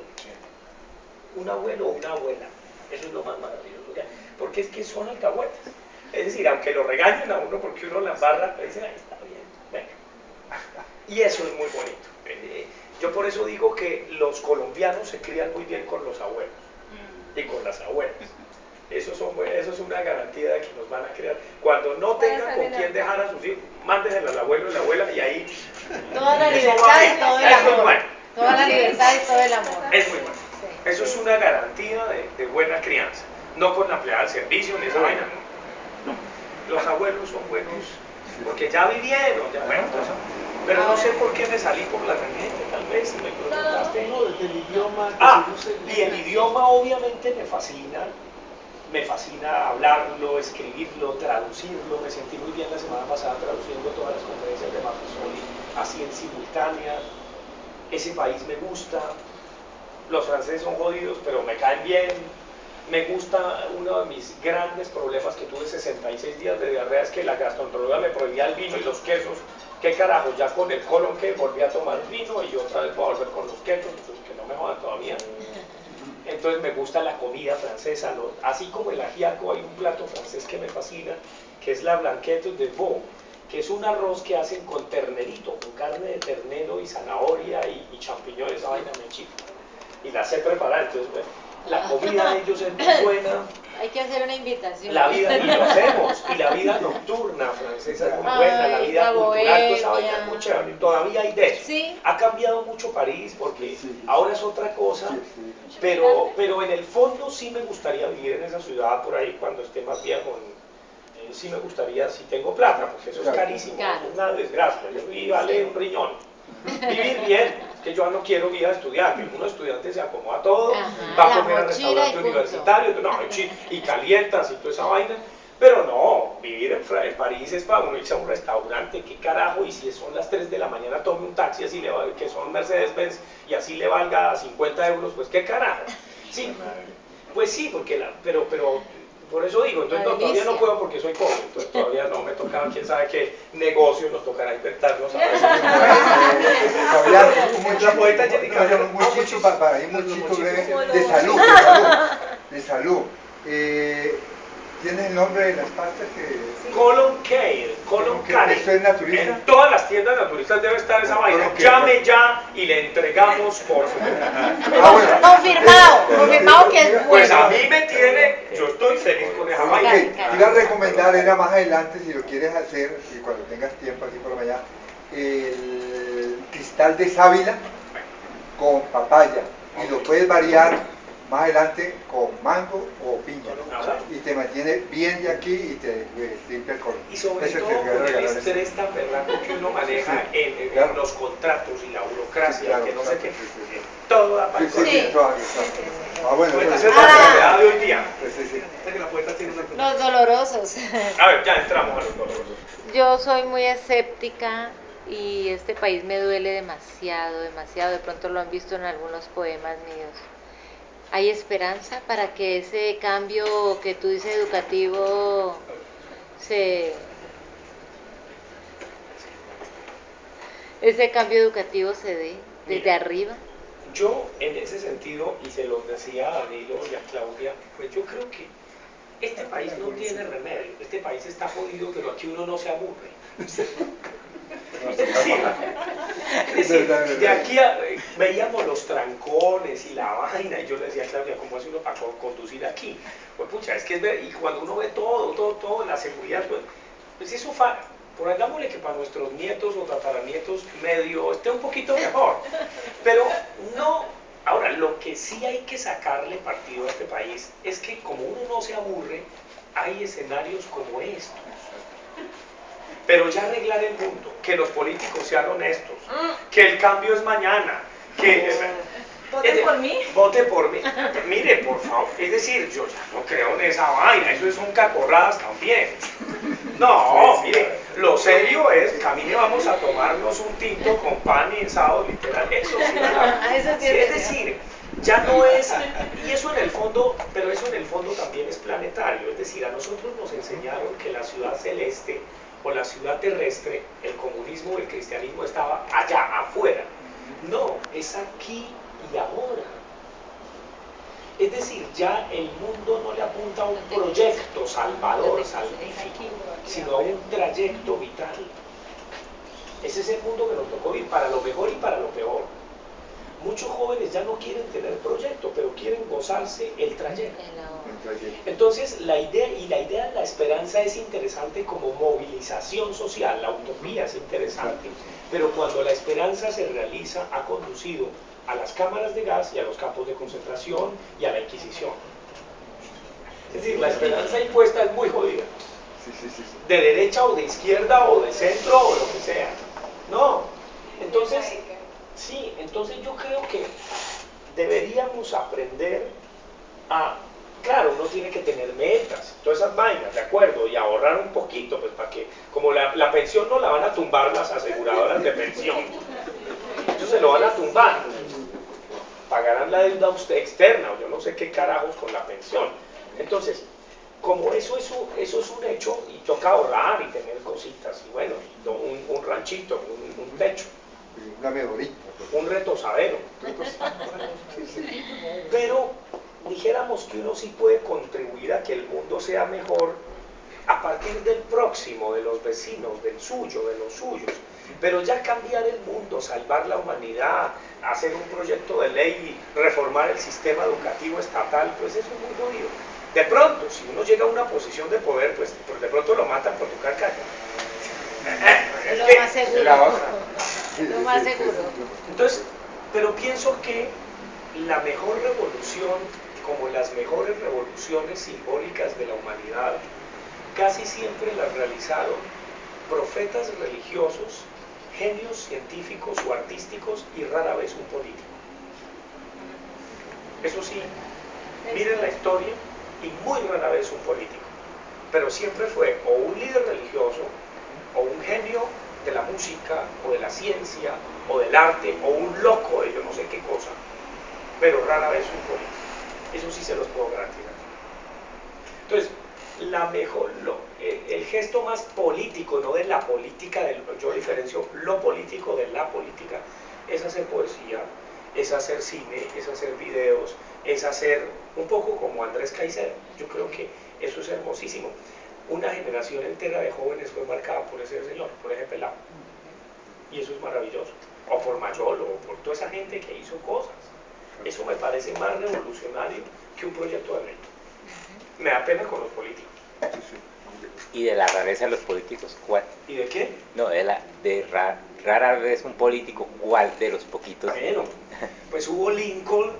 o una abuela. Eso es lo más maravilloso, porque es que son alcahuetas. Es decir, aunque lo regañen a uno porque uno la embarra, dicen, ahí está bien, venga. Y eso es muy bonito. Yo por eso digo que los colombianos se crían muy bien con los abuelos y con las abuelas. Eso es una garantía de que nos van a criar. Cuando no tengan con quién dejar a sus hijos, mándense al abuelo y la abuela y ahí... Toda la libertad y todo el amor. Bueno. Toda la libertad y todo el amor. Es muy bueno. Sí. Eso es una garantía de buena crianza. No con la empleada del servicio ni esa vaina. No. Los abuelos son buenos porque ya vivieron, ya bueno, entonces, pero no sé por qué me salí por la tangente, tal vez, si me preguntaste. No, desde el idioma. Y el idioma obviamente me fascina hablarlo, escribirlo, traducirlo. Me sentí muy bien la semana pasada traduciendo todas las conferencias de Maffesoli, así en simultánea. Ese país me gusta. Los franceses son jodidos, pero me caen bien. Me gusta, uno de mis grandes problemas que tuve 66 días de diarrea es que la gastroenteróloga me prohibía el vino y los quesos. ¿Qué carajo? Ya con el colon que volví a tomar vino y otra vez voy a volver con los quesos, entonces que no me jodan todavía. Entonces me gusta la comida francesa, así como el ajiaco, hay un plato francés que me fascina, que es la blanquette de veau, que es un arroz que hacen con ternerito, con carne de ternero y zanahoria y champiñones, esa vaina me chica. Y la sé preparar, entonces bueno, la comida de ellos es muy buena. Hay que hacer una invitación. La vida, y lo hacemos, y la vida nocturna francesa es muy buena, la vida cultural, toda esa vaina es muy chévere, todavía hay de eso. Sí. Ha cambiado mucho París porque ahora es otra cosa, pero en el fondo sí me gustaría vivir en esa ciudad por ahí cuando esté más viejo. Sí me gustaría, si tengo plata, porque eso es carísimo, es una desgracia, y vale un riñón. Vivir bien, que yo no quiero ir a estudiar, que uno estudiante se acomoda todo, va a comer al restaurante universitario, y calientas y toda esa vaina, pero no, vivir en París es para uno irse a un restaurante, qué carajo, y si son las 3 de la mañana tome un taxi, así que son Mercedes-Benz, y así le valga 50 euros, pues qué carajo. Sí, pues sí, porque pero por eso digo, entonces todavía no puedo porque soy pobre, entonces todavía no me tocaba, quién sabe qué negocio nos tocará inventarnos a veces. La poeta Angélica, muy chico para ir muy chico de salud. ¿Tiene el nombre de las pastas que...? Colon Care. ¿Esto es naturista? En todas las tiendas naturistas debe estar esa vaina. Llame ya y le entregamos por su... Confirmado que es bueno. Pues a mí me tiene, yo estoy feliz con esa vaina. Te iba a recomendar, era más adelante, si lo quieres hacer, y cuando tengas tiempo así por allá, el cristal de sábila con papaya. Y lo puedes variar más adelante con mango o piña, y te mantiene bien de aquí y te limpia el colon. Y sobre todo con el estrés tan berraco que uno maneja en los contratos y la burocracia, que no sé qué, todo da para el colon. Bueno, esa es la realidad de hoy día. Los dolorosos. A ver, ya entramos a los dolorosos. Yo soy muy escéptica y este país me duele demasiado, de pronto lo han visto en algunos poemas míos. ¿Hay esperanza para que ese cambio que tú dices educativo se dé desde arriba? Yo, en ese sentido, y se los decía a Danilo y a Claudia, pues yo creo que este país no tiene remedio, este país está jodido, pero aquí uno no se aburre. Es decir, de aquí a, veíamos los trancones y la vaina, y yo le decía a Claudia, ¿cómo hace uno para conducir aquí? Pues pucha, es que es ver, y cuando uno ve todo, la seguridad, pues eso por hagámosle que para nuestros nietos o tataranietos medio esté un poquito mejor, pero no. Ahora, lo que sí hay que sacarle partido a este país es que como uno no se aburre, hay escenarios como estos. Pero ya arreglar el mundo, que los políticos sean honestos, que el cambio es mañana, que... ¿Voten por mí? Vote por mí. Mire, por favor, es decir, yo ya no creo en esa vaina, eso son cacorradas también. No, mire, lo serio es que a mí vamos a tomarnos un tinto con pan y ensado, literal, eso sí, es decir, ya no es, y eso en el fondo, pero eso en el fondo también es planetario, es decir, a nosotros nos enseñaron que la ciudad celeste o la ciudad terrestre, el comunismo o el cristianismo estaba allá, afuera. No, es aquí y ahora. Es decir, ya el mundo no le apunta a un proyecto salvador, salvífico, sino a un trayecto vital. Ese es el mundo que nos tocó vivir, para lo mejor y para lo peor. Muchos jóvenes ya no quieren tener proyecto, pero quieren gozarse el trayecto. Entonces, la idea de la esperanza es interesante como movilización social, la utopía es interesante, pero cuando la esperanza se realiza, ha conducido a las cámaras de gas y a los campos de concentración y a la Inquisición. Es decir, la esperanza impuesta es muy jodida. De derecha o de izquierda o de centro o lo que sea. No. Entonces, sí, entonces yo creo que deberíamos aprender a, claro, uno tiene que tener metas, todas esas vainas, de acuerdo, y ahorrar un poquito, pues para que, como la pensión no la van a tumbar las aseguradoras de pensión, ellos se lo van a tumbar, pagarán la deuda externa, o yo no sé qué carajos con la pensión. Entonces, como eso es un hecho, y toca ahorrar y tener cositas, y bueno, un ranchito, un techo. Una mejorita. Un retozadero. Pero dijéramos que uno sí puede contribuir a que el mundo sea mejor a partir del próximo, de los vecinos, del suyo, de los suyos. Pero ya cambiar el mundo, salvar la humanidad, hacer un proyecto de ley, reformar el sistema educativo estatal, pues eso es muy jodido. De pronto, si uno llega a una posición de poder, pues de pronto lo matan por tocar calle. Lo más seguro. Lo más seguro. Entonces, pero pienso que la mejor revolución, como las mejores revoluciones simbólicas de la humanidad, casi siempre las realizaron profetas religiosos, genios científicos o artísticos y rara vez un político. Eso sí, miren la historia y muy rara vez un político, pero siempre fue o un líder religioso o un genio de la música o de la ciencia o del arte o un loco de yo no sé qué cosa, pero rara vez un político. Eso sí se los puedo garantizar. Entonces, el gesto más político, no de la política, yo diferencio lo político de la política, es hacer poesía, es hacer cine, es hacer videos, es hacer un poco como Andrés Caicedo. Yo creo que eso es hermosísimo. Una generación entera de jóvenes fue marcada por ese señor, por ese pelado. Y eso es maravilloso. O por Mayolo, o por toda esa gente que hizo cosas. Eso me parece más revolucionario que un proyecto de ley. Me da pena con los políticos. Y de la rareza de los políticos, ¿cuál? ¿Y de qué? No, rara vez un político, ¿cuál de los poquitos? Bueno, pues hubo Lincoln,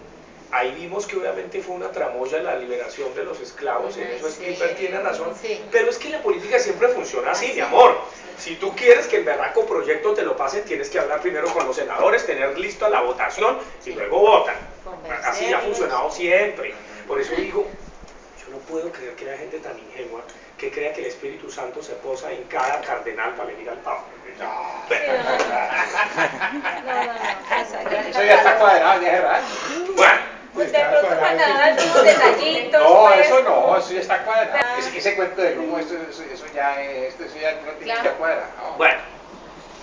ahí vimos que obviamente fue una tramoya la liberación de los esclavos, en eso Skipper tiene razón, pero es que la política siempre funciona así, mi amor. Si tú quieres que el berraco proyecto te lo pasen, tienes que hablar primero con los senadores, tener lista la votación y luego votan. Así ha funcionado siempre. Por eso digo, yo no puedo creer que haya gente tan ingenua que crea que el Espíritu Santo se posa en cada cardenal para elegir al Papa. No. Eso ya está cuadrado, ya es verdad. Bueno. Pues de pronto faltarán algunos detallitos. No, pues. eso no, eso ya está cuadrado. Ese cuento del humo, eso ya no tiene que cuadrar. ¿No? Bueno,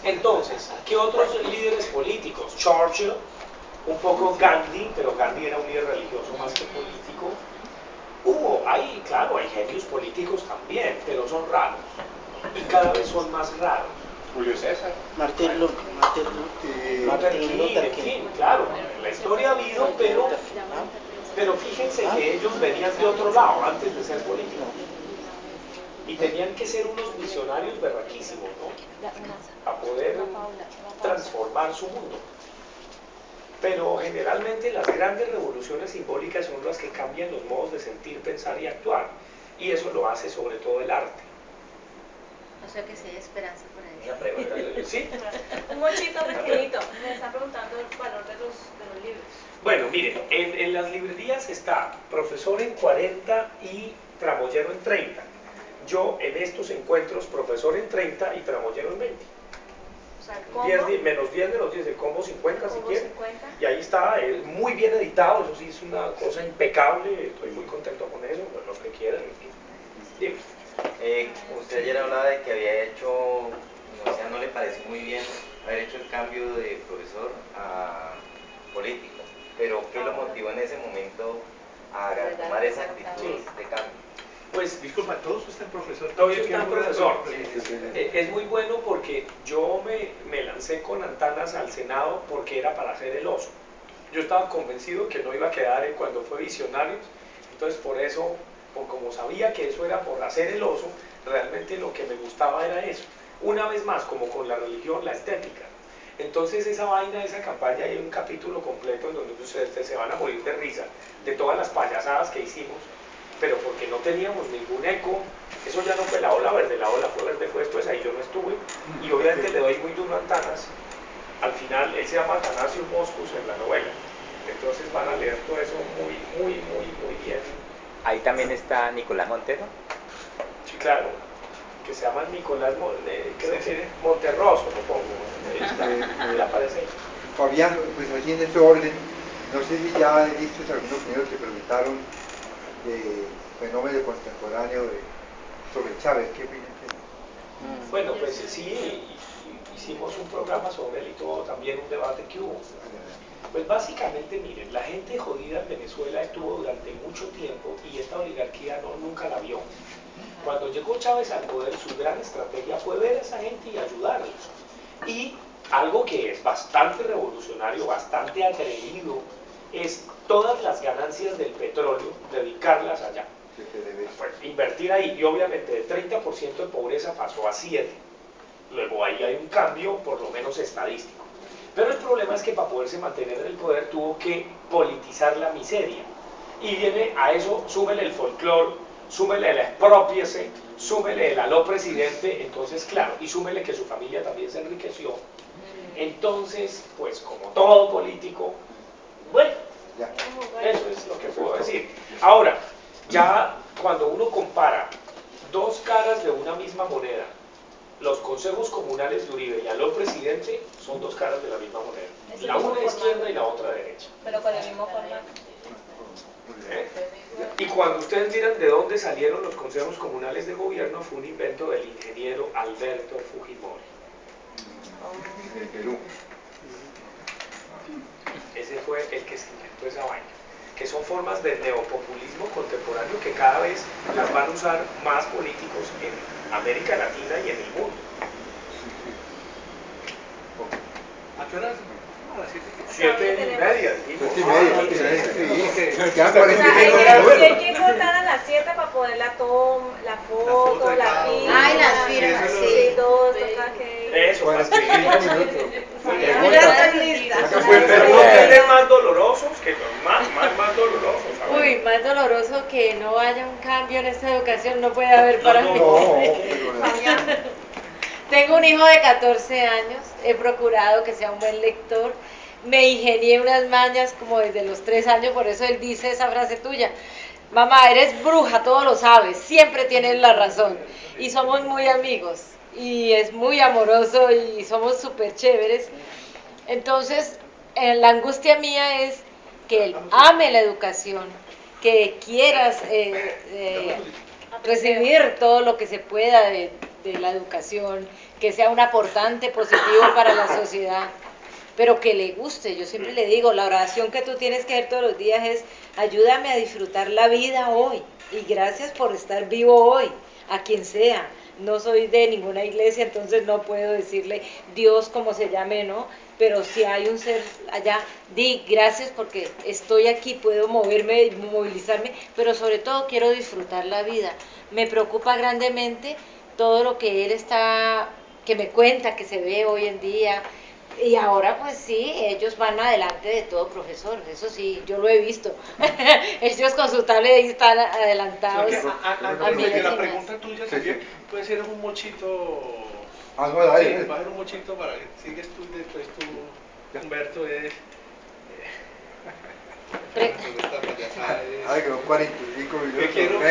entonces, ¿qué otros líderes políticos? Churchill, un poco Gandhi, pero Gandhi era un líder religioso más que político. Claro, hay genios políticos también, pero son raros. Y cada vez son más raros. Julio César. Martín Luther En fin, claro, la historia ha habido, pero fíjense que ellos venían de otro lado antes de ser políticos. Y tenían que ser unos visionarios berraquísimos, ¿no? A poder transformar su mundo. Pero generalmente las grandes revoluciones simbólicas son las que cambian los modos de sentir, pensar y actuar. Y eso lo hace sobre todo el arte. O sea que sí hay esperanza por ahí. Una pregunta, ¿sí? Un mochito pequeñito. Me están preguntando el valor de los libros. Bueno, miren, en las librerías está Profesor en 40 y Tramoyero en 30. Yo en estos encuentros Profesor en 30 y Tramoyero en 20. O sea, el combo. Menos 10 de los 10, el combo 50 si combo quieren. 50. Y ahí está, muy bien editado, eso sí es una cosa impecable, estoy muy contento con eso, pues los que quieran, en fin. Dime. Usted ayer hablaba de que había hecho, o sea, no le pareció muy bien haber hecho el cambio de profesor a político, pero ¿qué lo motivó en ese momento a tomar esa actitud de cambio? Pues, disculpa, todos están profesor. Todos están profesor. Sí. Es muy bueno porque yo me lancé con Antanas al Senado porque era para hacer el oso. Yo estaba convencido que no iba a quedar cuando fue Visionarios, entonces por eso, como sabía que eso era por hacer el oso, realmente lo que me gustaba era eso. Una vez más, como con la religión, la estética. Entonces esa vaina, esa campaña, hay un capítulo completo en donde ustedes se van a morir de risa de todas las payasadas que hicimos, pero porque no teníamos ningún eco. Eso ya no fue la ola verde fue después, ahí yo no estuve, y obviamente le doy muy duro a Antanas. Al final él se llama Atanasio Moscus en la novela, entonces van a leer todo eso muy bien. Ahí también está Nicolás Montero. Sí, claro, que se llama Nicolás Monterroso, lo pongo, ahí aparece. Fabián, pues así en ese orden, no sé si ya viste algunos primeros que preguntaron de fenómeno contemporáneo sobre Chávez, ¿qué opinan? Bueno, pues sí, hicimos un programa sobre él y todo, también un debate que hubo. Pues básicamente, miren, la gente jodida en Venezuela estuvo durante mucho tiempo y esta oligarquía nunca la vio. Cuando llegó Chávez al poder, su gran estrategia fue ver a esa gente y ayudarlos. Y algo que es bastante revolucionario, bastante atrevido, es todas las ganancias del petróleo, dedicarlas allá. Pues, invertir ahí, y obviamente de 30% de pobreza pasó a 7%. Luego ahí hay un cambio, por lo menos estadístico. Pero el problema es que para poderse mantener en el poder tuvo que politizar la miseria. Y viene a eso, súmele el folclore, súmele el expropiese, súmele el aló presidente, entonces claro, y súmele que su familia también se enriqueció. Entonces, pues como todo político, bueno, eso es lo que puedo decir. Ahora, ya cuando uno compara dos caras de una misma moneda, los consejos comunales de Uribe y aló presidente son dos caras de la misma moneda. La una izquierda y la otra derecha. Pero con el mismo formato. Y cuando ustedes miran de dónde salieron los consejos comunales de gobierno, fue un invento del ingeniero Alberto Fujimori. En Perú. Ese fue el que se inventó esa vaina, que son formas de neopopulismo contemporáneo que cada vez las van a usar más políticos en América Latina y en el mundo. ¿A qué horas? A las 7:30. 7:30. Ya O sea, 45 hay que contar a las 7 para poder la foto, la firma. Ay, las firmas, sí. Todo, toca que... Eso, para escribir. Ya estoy lista. Ustedes más dolorosos que los más dolorosos. Uy, más doloroso que no haya un cambio en esta educación no puede haber para mí. Tengo un hijo de 14 años, he procurado que sea un buen lector, me ingenié unas mañas como desde los 3 años, por eso él dice esa frase tuya: mamá, eres bruja, todo lo sabes, siempre tienes la razón. Y somos muy amigos, y es muy amoroso, y somos súper chéveres. Entonces, la angustia mía es que él ame la educación, que quieras recibir todo lo que se pueda de la educación, que sea un aportante positivo para la sociedad, pero que le guste. Yo siempre le digo, la oración que tú tienes que hacer todos los días es: ayúdame a disfrutar la vida hoy, y gracias por estar vivo hoy, a quien sea, no soy de ninguna iglesia, entonces no puedo decirle Dios como se llame, ¿no? Pero si hay un ser allá, di gracias porque estoy aquí, puedo moverme, movilizarme, pero sobre todo quiero disfrutar la vida. Me preocupa grandemente todo lo que él está, que me cuenta, que se ve hoy en día. Y ahora pues sí, ellos van adelante de todo profesor, eso sí, yo lo he visto. Ellos con su tablet ahí están adelantados. Porque la pregunta tuya también puede ser un mochito. Bueno, Sí, dale. va a ser un mochito para que sigues tú y después tú, Humberto, es. Esta payasada es. Ay, que son 45 minutos. Que quiero que